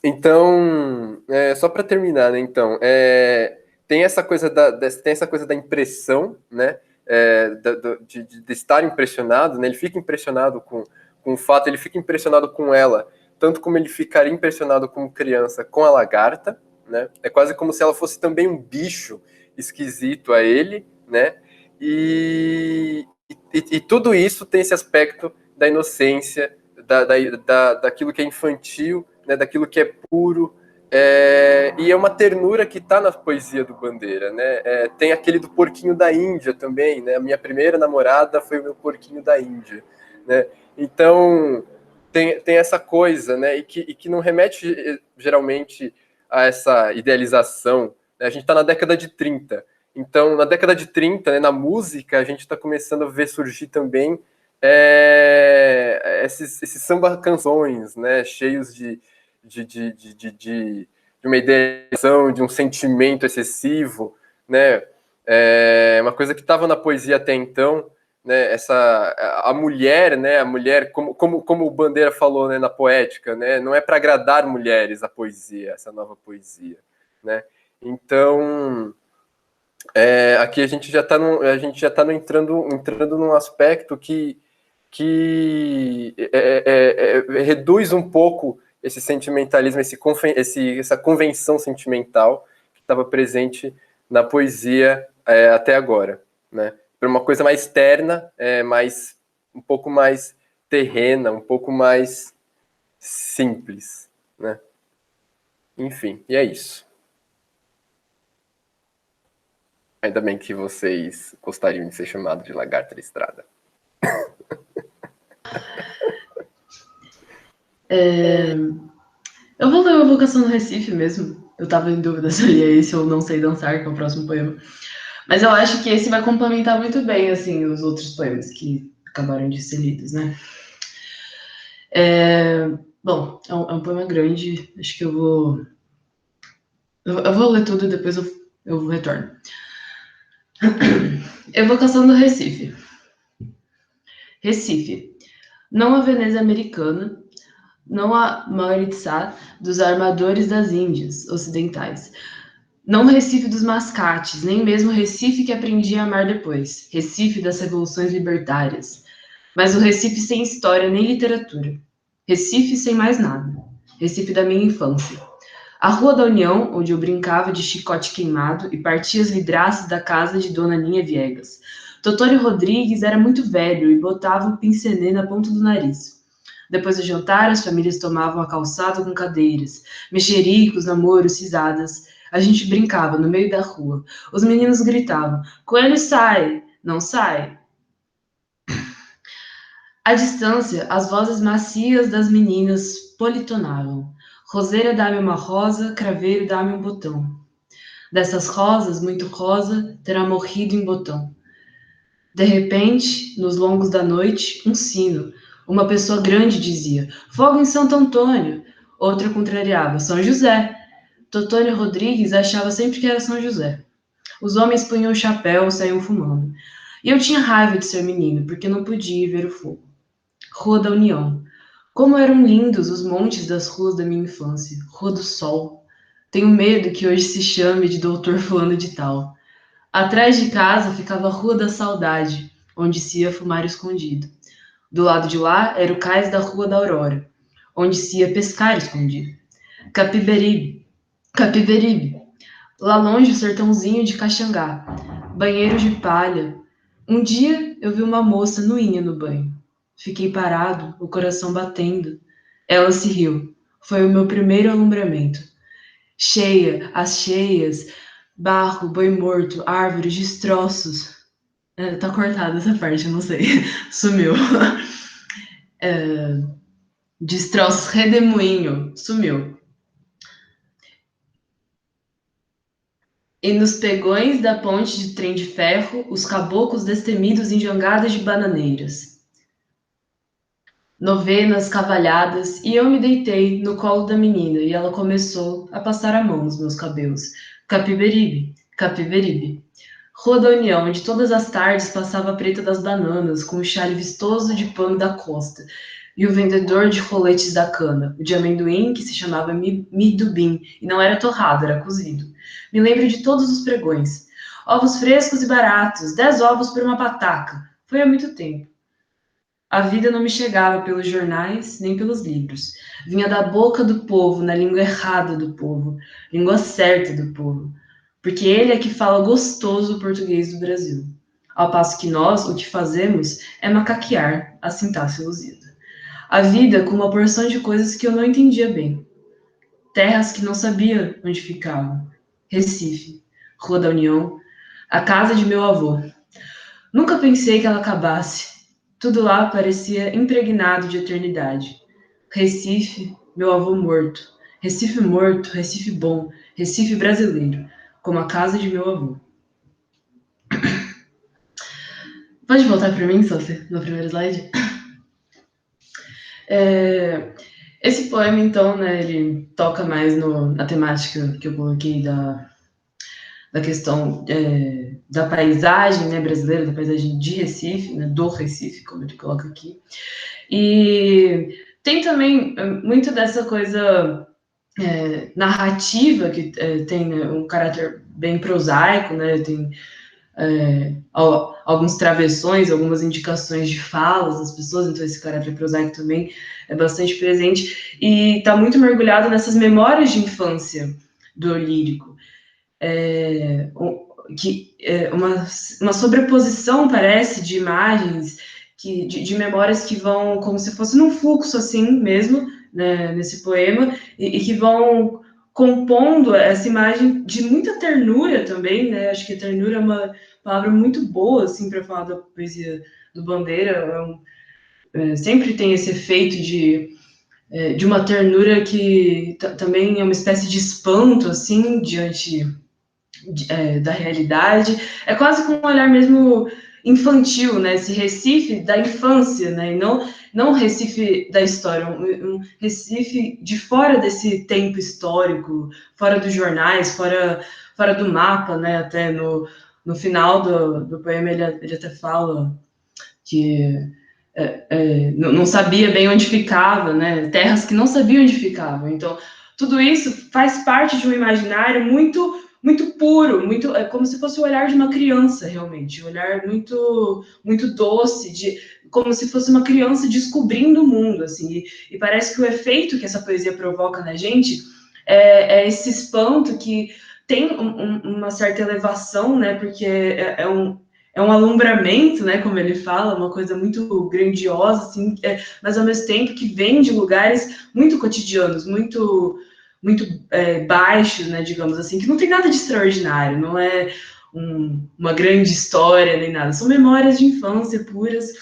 Então, só para terminar, né? Então, tem essa coisa tem essa coisa da impressão, né? De estar impressionado, né? Ele fica impressionado com o fato, ele fica impressionado com ela, tanto como ele ficaria impressionado como criança com a lagarta, né? É quase como se ela fosse também um bicho esquisito a ele, né? E tudo isso tem esse aspecto da inocência, daquilo que é infantil, né, daquilo que é puro, e é uma ternura que está na poesia do Bandeira, né? Tem aquele do porquinho da Índia também, né? A minha primeira namorada foi o meu porquinho da Índia, né? Então tem essa coisa, né? E que não remete geralmente a essa idealização, né? A gente está na década de 30. Então, na década de 30, né, na música, a gente está começando a ver surgir também esses samba-canções, né, cheios de uma idealização, de um sentimento excessivo, né, uma coisa que estava na poesia até então, né, a mulher, como o Bandeira falou, né, na poética, né, não é para agradar mulheres a poesia, essa nova poesia, né, então aqui a gente já está entrando num aspecto que reduz um pouco esse sentimentalismo, essa convenção sentimental que estava presente na poesia até agora, né? Para uma coisa mais terna, um pouco mais terrena, um pouco mais simples, né? Enfim, e é isso. Ainda bem que vocês gostariam de ser chamados de lagarta listrada. Eu vou ler a Vocação no Recife mesmo. Eu tava em dúvida se eu lia esse ou Não Sei Dançar, que é o próximo poema. Mas eu acho que esse vai complementar muito bem, assim, os outros poemas que acabaram de ser lidos, né? Bom, é um poema grande, acho que eu vou... Eu vou ler tudo e depois eu retorno. Evocação do Recife. Recife. Não a Veneza americana, não a Mauritius dos armadores das Índias ocidentais. Não o Recife dos mascates, nem mesmo o Recife que aprendi a amar depois. Recife das revoluções libertárias. Mas o Recife sem história nem literatura. Recife sem mais nada. Recife da minha infância. A Rua da União, onde eu brincava de chicote queimado e partia as vidraças da casa de Dona Ninha Viegas. Totório Rodrigues era muito velho e botava o pincenê na ponta do nariz. Depois do jantar, as famílias tomavam a calçada com cadeiras, mexericos, namoros, risadas. A gente brincava no meio da rua. Os meninos gritavam: Coelho sai! Não sai! À distância, as vozes macias das meninas politonavam. Roseira, dá-me uma rosa, craveiro, dá-me um botão. Dessas rosas, muito rosa, terá morrido em botão. De repente, nos longos da noite, um sino. Uma pessoa grande dizia: Fogo em Santo Antônio. Outra contrariava: São José. Totônio Rodrigues achava sempre que era São José. Os homens punham o chapéu e saíam fumando. E eu tinha raiva de ser menino, porque não podia ir ver o fogo. Rua da União. Como eram lindos os montes das ruas da minha infância. Rua do Sol. Tenho medo que hoje se chame de Doutor Fulano de Tal. Atrás de casa ficava a Rua da Saudade, onde se ia fumar escondido. Do lado de lá era o cais da Rua da Aurora, onde se ia pescar escondido. Capiberibe, Capiberibe, lá longe o sertãozinho de Caxangá, banheiros de palha. Um dia eu vi uma moça nuinha no banho. Fiquei parado, o coração batendo. Ela se riu. Foi o meu primeiro alumbramento. Cheia, as cheias, barro, boi morto, árvores, destroços. Tá cortada essa parte, eu não sei. Sumiu. Destroços, redemoinho. Sumiu. E nos pegões da ponte de trem de ferro, os caboclos destemidos em jangadas de bananeiras. Novenas, cavalhadas, e eu me deitei no colo da menina e ela começou a passar a mão nos meus cabelos. Capiberibe, Capiberibe. Rua da União, onde todas as tardes passava a preta das bananas com o chale vistoso de pano da costa e o vendedor de roletes da cana, o de amendoim que se chamava midubim e não era torrado, era cozido. Me lembro de todos os pregões. Ovos frescos e baratos, 10 ovos por uma pataca. Foi há muito tempo. A vida não me chegava pelos jornais, nem pelos livros. Vinha da boca do povo, na língua errada do povo, língua certa do povo. Porque ele é que fala gostoso o português do Brasil. Ao passo que nós, o que fazemos, é macaquear a sintaxe luzida. A vida com uma porção de coisas que eu não entendia bem. Terras que não sabia onde ficavam. Recife, Rua da União, a casa de meu avô. Nunca pensei que ela acabasse. Tudo lá parecia impregnado de eternidade. Recife, meu avô morto. Recife morto, Recife bom, Recife brasileiro, como a casa de meu avô. Pode voltar para mim, Sophie, no primeiro slide? Esse poema, então, né, ele toca mais na temática que eu coloquei da questão da paisagem, né, brasileira, da paisagem de Recife, né, do Recife, como ele coloca aqui. E tem também muito dessa coisa narrativa, que tem, né, um caráter bem prosaico, né, tem alguns travessões, algumas indicações de falas das pessoas, então esse caráter prosaico também é bastante presente, e está muito mergulhado nessas memórias de infância do lírico. Uma sobreposição, parece, de imagens, de memórias que vão como se fosse num fluxo assim mesmo, né, nesse poema, e que vão compondo essa imagem de muita ternura também, né? Acho que ternura é uma palavra muito boa assim para falar da poesia do Bandeira. Sempre tem esse efeito de uma ternura que também é uma espécie de espanto assim diante da realidade, é quase com um olhar mesmo infantil, né? Esse Recife da infância, né? E não Recife da história, um Recife de fora desse tempo histórico, fora dos jornais, fora do mapa, né? Até no final do poema ele até fala que não sabia bem onde ficava, né? Terras que não sabiam onde ficavam. Então, tudo isso faz parte de um imaginário muito puro, é como se fosse o olhar de uma criança, realmente, um olhar muito doce, como se fosse uma criança descobrindo o mundo, assim, e parece que o efeito que essa poesia provoca na gente é esse espanto que tem uma certa elevação, né, porque é um alumbramento, né, como ele fala, uma coisa muito grandiosa, assim, mas ao mesmo tempo que vem de lugares muito cotidianos, muito baixos, né, digamos assim, que não tem nada de extraordinário, não é uma grande história nem nada, são memórias de infância puras,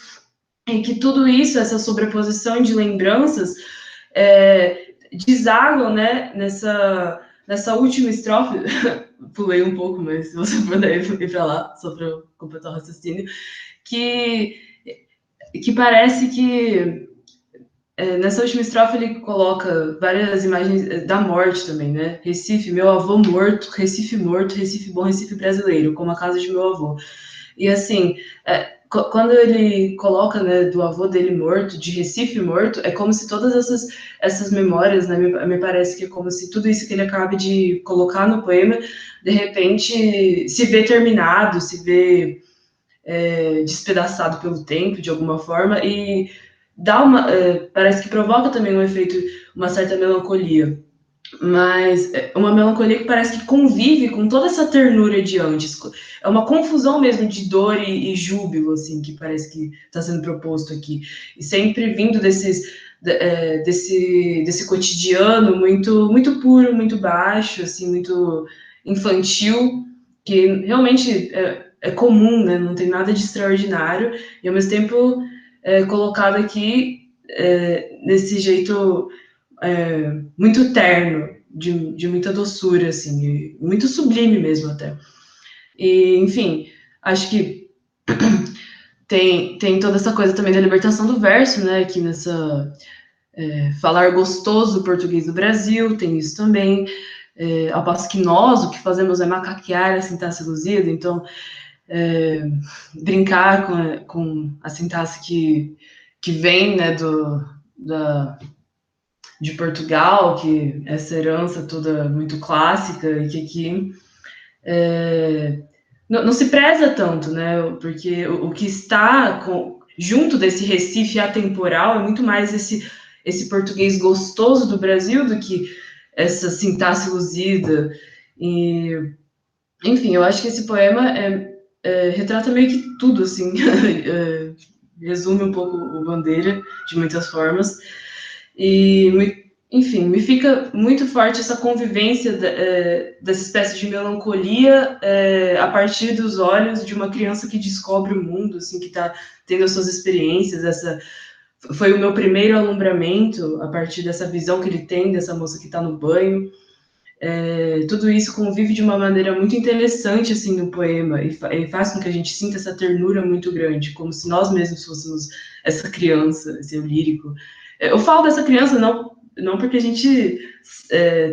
e que tudo isso, essa sobreposição de lembranças, desaguam, né, nessa última estrofe, pulei um pouco, mas se você puder ir para lá, só para completar o raciocínio, que parece que nessa última estrofe ele coloca várias imagens da morte também, né? Recife, meu avô morto, Recife bom, Recife brasileiro, como a casa de meu avô. E assim, quando ele coloca, né, do avô dele morto, de Recife morto, é como se todas essas memórias, né, me parece que é como se tudo isso que ele acaba de colocar no poema, de repente se vê terminado, se vê despedaçado pelo tempo, de alguma forma, e parece que provoca também um efeito, uma certa melancolia. Mas é uma melancolia que parece que convive com toda essa ternura de antes. É uma confusão mesmo de dor e júbilo, assim, que parece que está sendo proposto aqui. E sempre vindo desse cotidiano muito puro, muito baixo, assim, muito infantil, que realmente é comum, né? Não tem nada de extraordinário, e ao mesmo tempo colocado aqui nesse jeito muito terno, de muita doçura, assim, muito sublime mesmo até. E, enfim, acho que tem toda essa coisa também da libertação do verso, né, aqui nessa falar gostoso o português do Brasil, tem isso também, ao passo que nós, o que fazemos é macaquear a sintaxe luzida, então brincar com a sintaxe que vem, né, de Portugal, que essa herança toda muito clássica e que aqui não se preza tanto, né? Porque o que está junto desse Recife atemporal é muito mais esse português gostoso do Brasil do que essa sintaxe luzida. E, enfim, eu acho que esse poema retrata meio que tudo, assim, resume um pouco o Bandeira de muitas formas. E, enfim, me fica muito forte essa convivência dessa espécie de melancolia a partir dos olhos de uma criança que descobre o mundo, assim, que está tendo as suas experiências. Foi o meu primeiro alumbramento a partir dessa visão que ele tem dessa moça que está no banho. Tudo isso convive de uma maneira muito interessante assim no poema e faz com que a gente sinta essa ternura muito grande, como se nós mesmos fôssemos essa criança, esse eu lírico. Eu falo dessa criança não porque a gente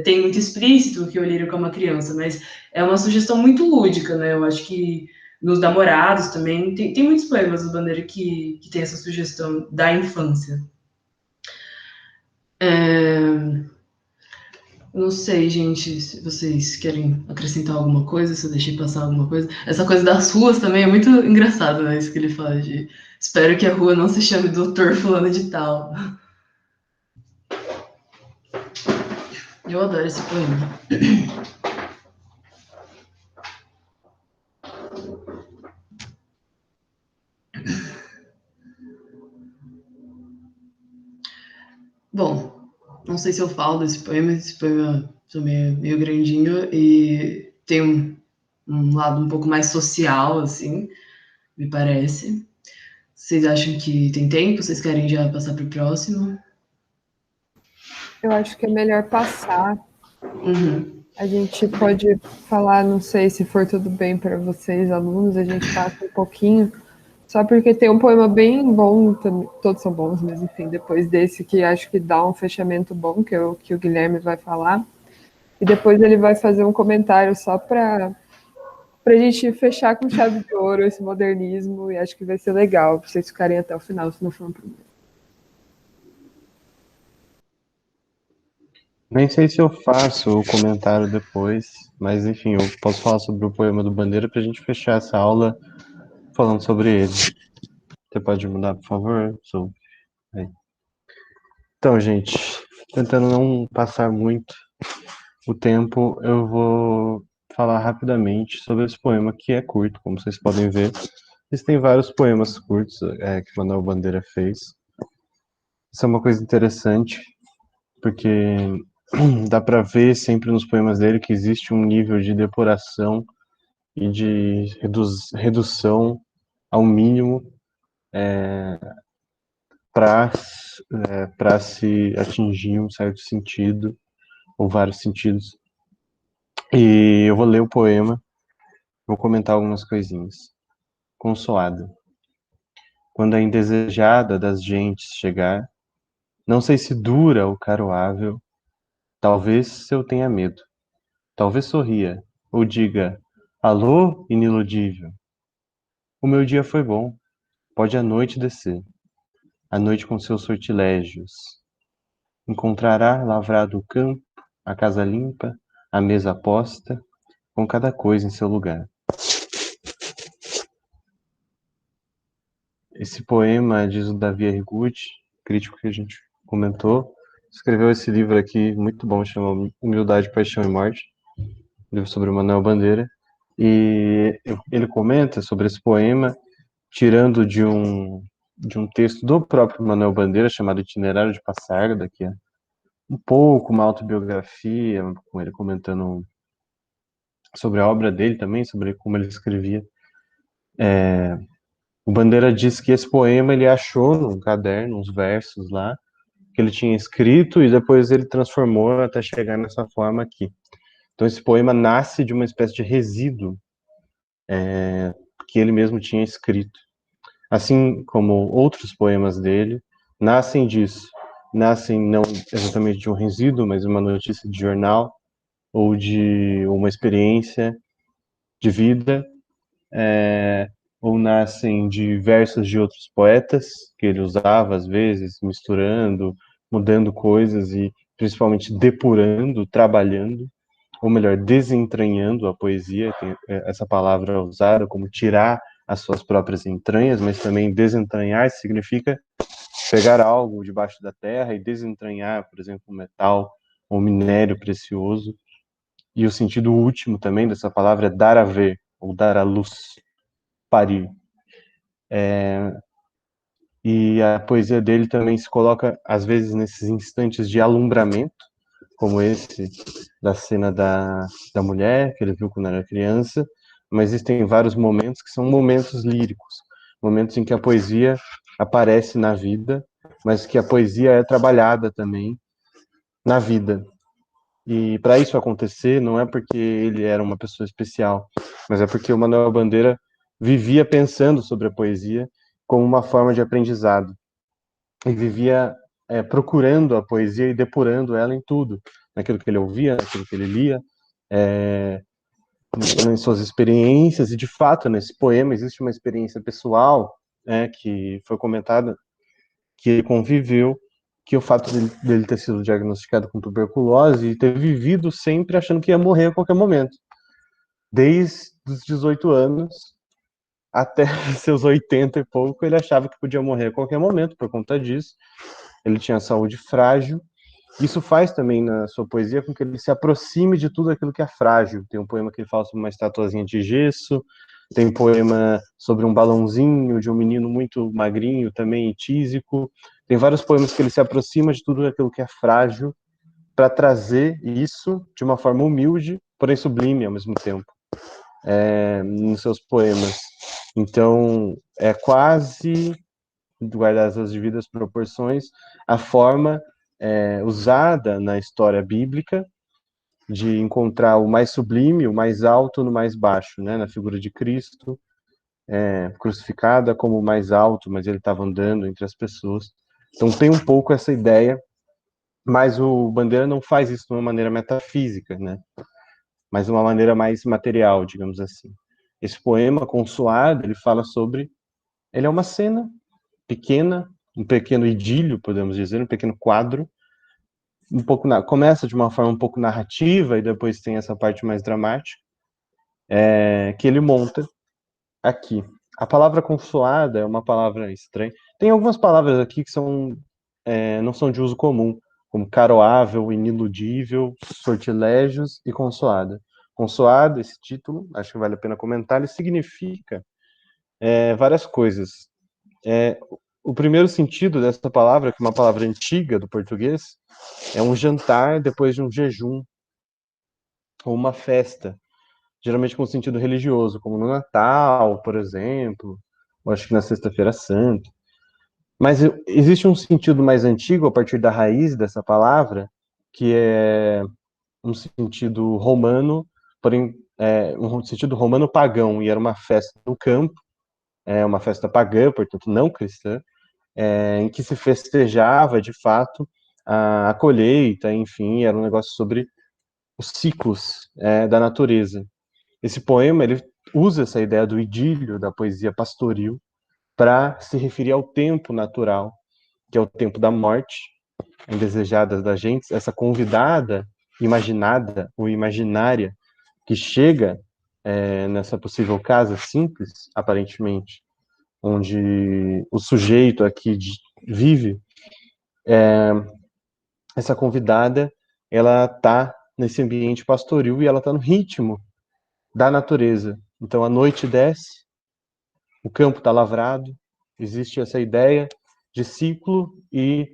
tem muito explícito que o lírico é uma criança, mas é uma sugestão muito lúdica, né? Eu acho que nos Namorados também tem muitos poemas do Bandeira que tem essa sugestão da infância. Não sei, gente, se vocês querem acrescentar alguma coisa, se eu deixei passar alguma coisa. Essa coisa das ruas também é muito engraçado, né? Isso que ele fala de espero que a rua não se chame Doutor Fulano de Tal. Eu adoro esse poema. Bom, não sei se eu falo desse poema, esse poema também é meio grandinho e tem um lado um pouco mais social, assim, me parece. Vocês acham que tem tempo? Vocês querem já passar para o próximo? Eu acho que é melhor passar. Uhum. A gente pode falar, não sei se for tudo bem para vocês, alunos, a gente passa um pouquinho, só porque tem um poema bem bom, todos são bons, mas enfim, depois desse que acho que dá um fechamento bom, que o Guilherme vai falar, e depois ele vai fazer um comentário só para a gente fechar com chave de ouro esse modernismo, e acho que vai ser legal para vocês ficarem até o final, se não for um problema. Nem sei se eu faço o comentário depois, mas enfim, eu posso falar sobre o poema do Bandeira para a gente fechar essa aula falando sobre ele. Você pode mudar, por favor? Então, gente, tentando não passar muito o tempo, eu vou falar rapidamente sobre esse poema que é curto, como vocês podem ver. Existem vários poemas curtos que Manuel Bandeira fez. Isso é uma coisa interessante, porque dá para ver sempre nos poemas dele que existe um nível de depuração e de redução ao mínimo para se atingir um certo sentido, ou vários sentidos. E eu vou ler o poema, vou comentar algumas coisinhas. Consoada. Quando a indesejada das gentes chegar, não sei se dura ou caroável, talvez eu tenha medo. Talvez sorria, ou diga, alô, iniludível. O meu dia foi bom, pode a noite descer. A noite com seus sortilégios. Encontrará lavrado o campo, a casa limpa, a mesa posta, com cada coisa em seu lugar. esse poema, diz o Davi Erguti, crítico que a gente comentou, escreveu esse livro aqui, muito bom, chama Humildade, Paixão e Morte, livro sobre o Manuel Bandeira, e ele comenta sobre esse poema, tirando de um texto do próprio Manuel Bandeira, chamado Itinerário de Passarda, que é um pouco uma autobiografia, com ele comentando sobre a obra dele também, sobre como ele escrevia. O Bandeira diz que esse poema ele achou num caderno, uns versos lá, que ele tinha escrito e depois ele transformou até chegar nessa forma aqui. Então esse poema nasce de uma espécie de resíduo que ele mesmo tinha escrito. Assim como outros poemas dele, nascem disso. Nascem não exatamente de um resíduo, mas de uma notícia de jornal ou de uma experiência de vida, ou nascem de versos de outros poetas que ele usava às vezes, misturando, mudando coisas e principalmente depurando, trabalhando, ou melhor, desentranhando a poesia, tem essa palavra usada como tirar as suas próprias entranhas, mas também desentranhar significa pegar algo debaixo da terra e desentranhar, por exemplo, um metal ou minério precioso. E o sentido último também dessa palavra é dar a ver, ou dar à luz, parir. E a poesia dele também se coloca, às vezes, nesses instantes de alumbramento, como esse da cena da mulher, que ele viu quando era criança, mas existem vários momentos que são momentos líricos, momentos em que a poesia aparece na vida, mas que a poesia é trabalhada também na vida. E para isso acontecer, não é porque ele era uma pessoa especial, mas é porque o Manuel Bandeira vivia pensando sobre a poesia como uma forma de aprendizado. E vivia procurando a poesia e depurando ela em tudo, naquilo que ele ouvia, naquilo que ele lia, em suas experiências, e de fato, nesse poema existe uma experiência pessoal que foi comentada, que ele conviveu, que o fato dele ter sido diagnosticado com tuberculose e ter vivido sempre achando que ia morrer a qualquer momento. Desde os 18 anos até seus 80 e pouco, ele achava que podia morrer a qualquer momento por conta disso. Ele tinha saúde frágil. Isso faz também na sua poesia com que ele se aproxime de tudo aquilo que é frágil. Tem um poema que ele fala sobre uma estatuazinha de gesso, tem um poema sobre um balãozinho de um menino muito magrinho, também tísico. Tem vários poemas que ele se aproxima de tudo aquilo que é frágil para trazer isso de uma forma humilde, porém sublime ao mesmo tempo, nos seus poemas. Então, é quase, guardadas as devidas proporções, a forma usada na história bíblica de encontrar o mais sublime, o mais alto no mais baixo, né? Na figura de Cristo, crucificada como o mais alto, mas ele estava andando entre as pessoas. Então tem um pouco essa ideia, mas o Bandeira não faz isso de uma maneira metafísica, né? Mas de uma maneira mais material, digamos assim. Esse poema, Consoado, ele fala sobre... Ele é uma cena pequena, um pequeno idílio, podemos dizer, um pequeno quadro, um pouco começa de uma forma um pouco narrativa e depois tem essa parte mais dramática, que ele monta aqui. A palavra consoada é uma palavra estranha. Tem algumas palavras aqui que não são de uso comum, como caroável, iniludível, sortilégios e consoada. Consoada, esse título, acho que vale a pena comentar, ele significa várias coisas. O primeiro sentido dessa palavra, que é uma palavra antiga do português, é um jantar depois de um jejum, ou uma festa, geralmente com sentido religioso, como no Natal, por exemplo, ou acho que na Sexta-feira Santa. Mas existe um sentido mais antigo, a partir da raiz dessa palavra, que é um sentido romano, porém, um sentido romano pagão, e era uma festa no campo, uma festa pagã, portanto não cristã, em que se festejava, de fato, a colheita, enfim, era um negócio sobre os ciclos da natureza. Esse poema, ele usa essa ideia do idílio, da poesia pastoril, para se referir ao tempo natural, que é o tempo da morte, indesejada da gente, essa convidada, imaginada ou imaginária, que chega nessa possível casa simples, aparentemente, onde o sujeito aqui vive, essa convidada, ela está nesse ambiente pastoril e ela está no ritmo da natureza. Então a noite desce, o campo está lavrado, existe essa ideia de ciclo e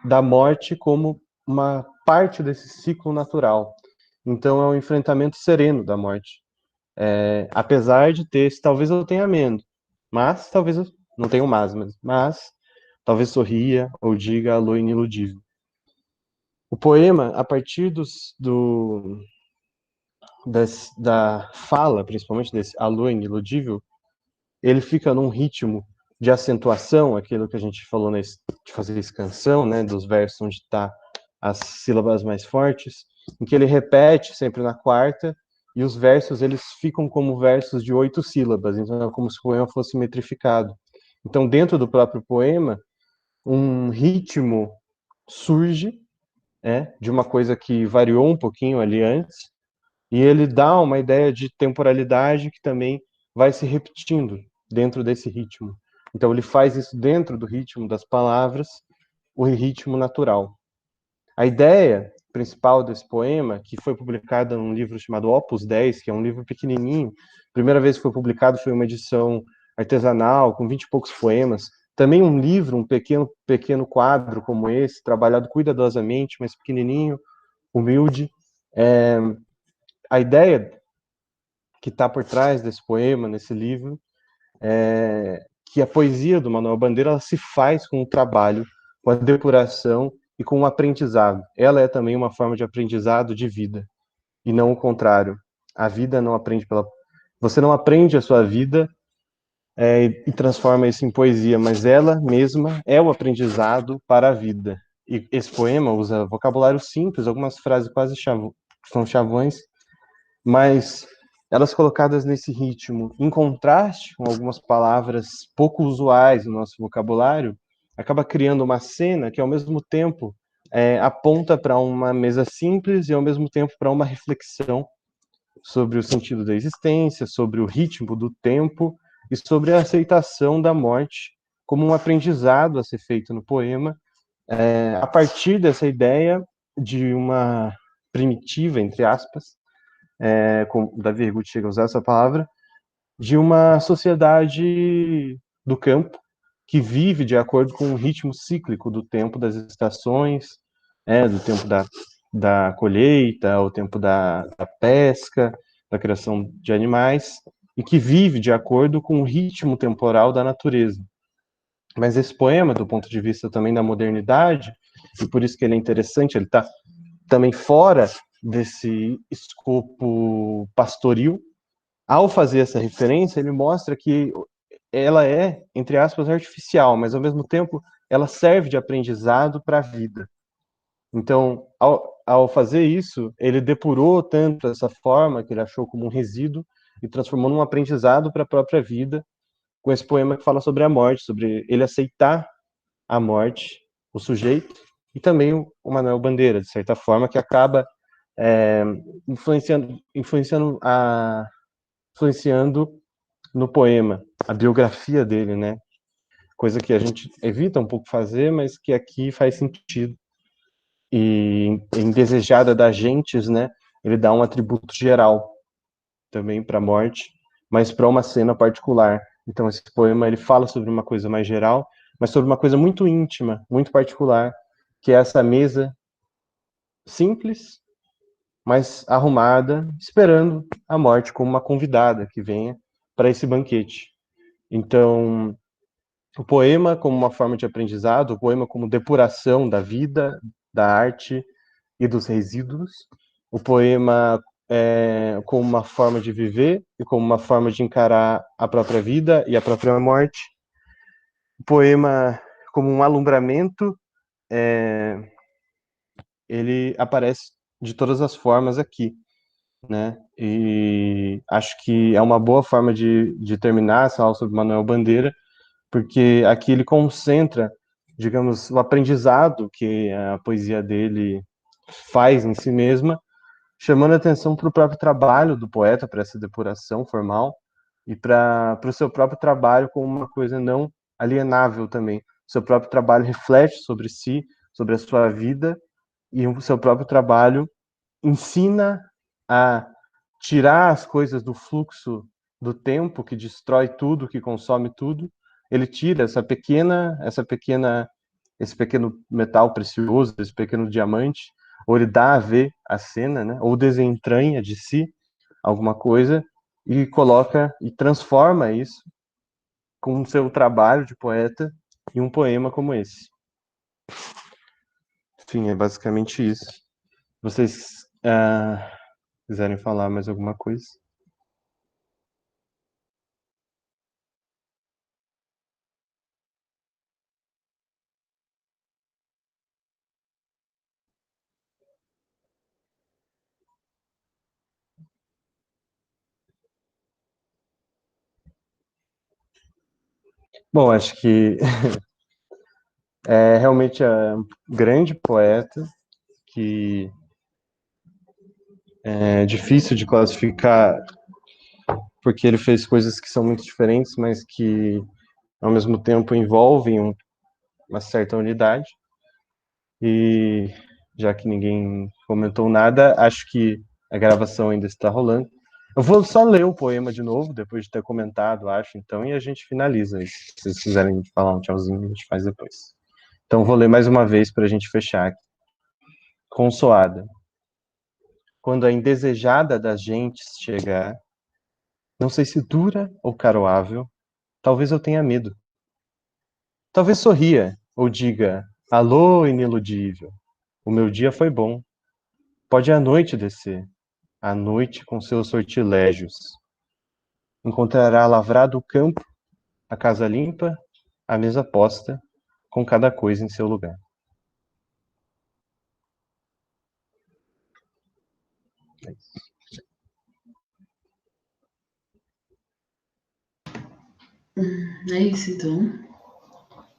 da morte como uma parte desse ciclo natural. Então é um enfrentamento sereno da morte. Apesar de ter, talvez eu tenha medo, mas talvez eu não tenha mais, mas talvez sorria ou diga alô iniludível. O poema, a partir da fala, principalmente desse alô iniludível, ele fica num ritmo de acentuação, aquilo que a gente falou de fazer escansão, né, dos versos onde está as sílabas mais fortes, em que ele repete sempre na quarta, e os versos eles ficam como versos de 8 sílabas, então é como se o poema fosse metrificado. Então, dentro do próprio poema, um ritmo surge, de uma coisa que variou um pouquinho ali antes, e ele dá uma ideia de temporalidade que também vai se repetindo dentro desse ritmo. Então ele faz isso dentro do ritmo das palavras, o ritmo natural. A ideia principal desse poema, que foi publicada num livro chamado Opus 10, que é um livro pequenininho, a primeira vez que foi publicado foi uma edição artesanal, com 20 e poucos poemas, também um livro, um pequeno quadro como esse, trabalhado cuidadosamente, mas pequenininho, humilde. A ideia que está por trás desse poema, nesse livro, é que a poesia do Manuel Bandeira ela se faz com o trabalho, com a depuração e com o aprendizado. Ela é também uma forma de aprendizado de vida, e não o contrário. A vida não aprende pela... Você não aprende a sua vida e transforma isso em poesia, mas ela mesma é o aprendizado para a vida. E esse poema usa vocabulário simples, algumas frases quase são chavões, mas elas colocadas nesse ritmo, em contraste com algumas palavras pouco usuais no nosso vocabulário, acaba criando uma cena que, ao mesmo tempo, aponta para uma mesa simples e, ao mesmo tempo, para uma reflexão sobre o sentido da existência, sobre o ritmo do tempo e sobre a aceitação da morte como um aprendizado a ser feito no poema, a partir dessa ideia de uma primitiva, entre aspas, como o Davi Ergut chega a usar essa palavra, de uma sociedade do campo que vive de acordo com o ritmo cíclico do tempo das estações, do tempo da colheita, o tempo da pesca, da criação de animais, e que vive de acordo com o ritmo temporal da natureza. Mas esse poema, do ponto de vista também da modernidade, e por isso que ele é interessante, ele está também fora desse escopo pastoril. Ao fazer essa referência, ele mostra que ela é, entre aspas, artificial, mas ao mesmo tempo ela serve de aprendizado para a vida. Então, ao fazer isso, ele depurou tanto essa forma que ele achou como um resíduo e transformou num aprendizado para a própria vida, com esse poema que fala sobre a morte, sobre ele aceitar a morte, o sujeito, e também o Manuel Bandeira, de certa forma, que acaba influenciando no poema, a biografia dele, né? Coisa que a gente evita um pouco fazer, mas que aqui faz sentido. E em Desejada das Gentes, né? Ele dá um atributo geral também para a morte, mas para uma cena particular. Então esse poema ele fala sobre uma coisa mais geral, mas sobre uma coisa muito íntima, muito particular, que é essa mesa simples, mas arrumada, esperando a morte como uma convidada que venha para esse banquete. Então, o poema como uma forma de aprendizado, o poema como depuração da vida, da arte e dos resíduos, o poema como uma forma de viver e como uma forma de encarar a própria vida e a própria morte, o poema como um alumbramento, ele aparece de todas as formas aqui, né? E acho que é uma boa forma de terminar essa aula sobre Manuel Bandeira, porque aqui ele concentra, digamos, o aprendizado que a poesia dele faz em si mesma, chamando a atenção para o próprio trabalho do poeta, para essa depuração formal, e para o seu próprio trabalho como uma coisa não alienável também. O seu próprio trabalho reflete sobre si, sobre a sua vida, e o seu próprio trabalho ensina a tirar as coisas do fluxo do tempo que destrói tudo, que consome tudo. Ele tira esse pequeno metal precioso, esse pequeno diamante, ou ele dá a ver a cena, né? Ou desentranha de si alguma coisa e coloca e transforma isso com o seu trabalho de poeta em um poema como esse. Enfim, é basicamente isso. Vocês quiserem falar mais alguma coisa? Bom, acho que é realmente um grande poeta que é difícil de classificar porque ele fez coisas que são muito diferentes, mas que ao mesmo tempo envolvem uma certa unidade. E já que ninguém comentou nada, acho que a gravação ainda está rolando. Eu vou só ler o poema de novo, depois de ter comentado, acho, então, e a gente finaliza isso. Se vocês quiserem falar um tchauzinho, a gente faz depois. Então, vou ler mais uma vez para a gente fechar aqui. Consoada. Quando a indesejada das gentes chegar, não sei se dura ou caroável, talvez eu tenha medo. Talvez sorria ou diga: alô, iniludível, o meu dia foi bom. Pode a noite descer, a noite com seus sortilégios. Encontrará lavrado o campo, a casa limpa, a mesa posta, com cada coisa em seu lugar. É isso, então.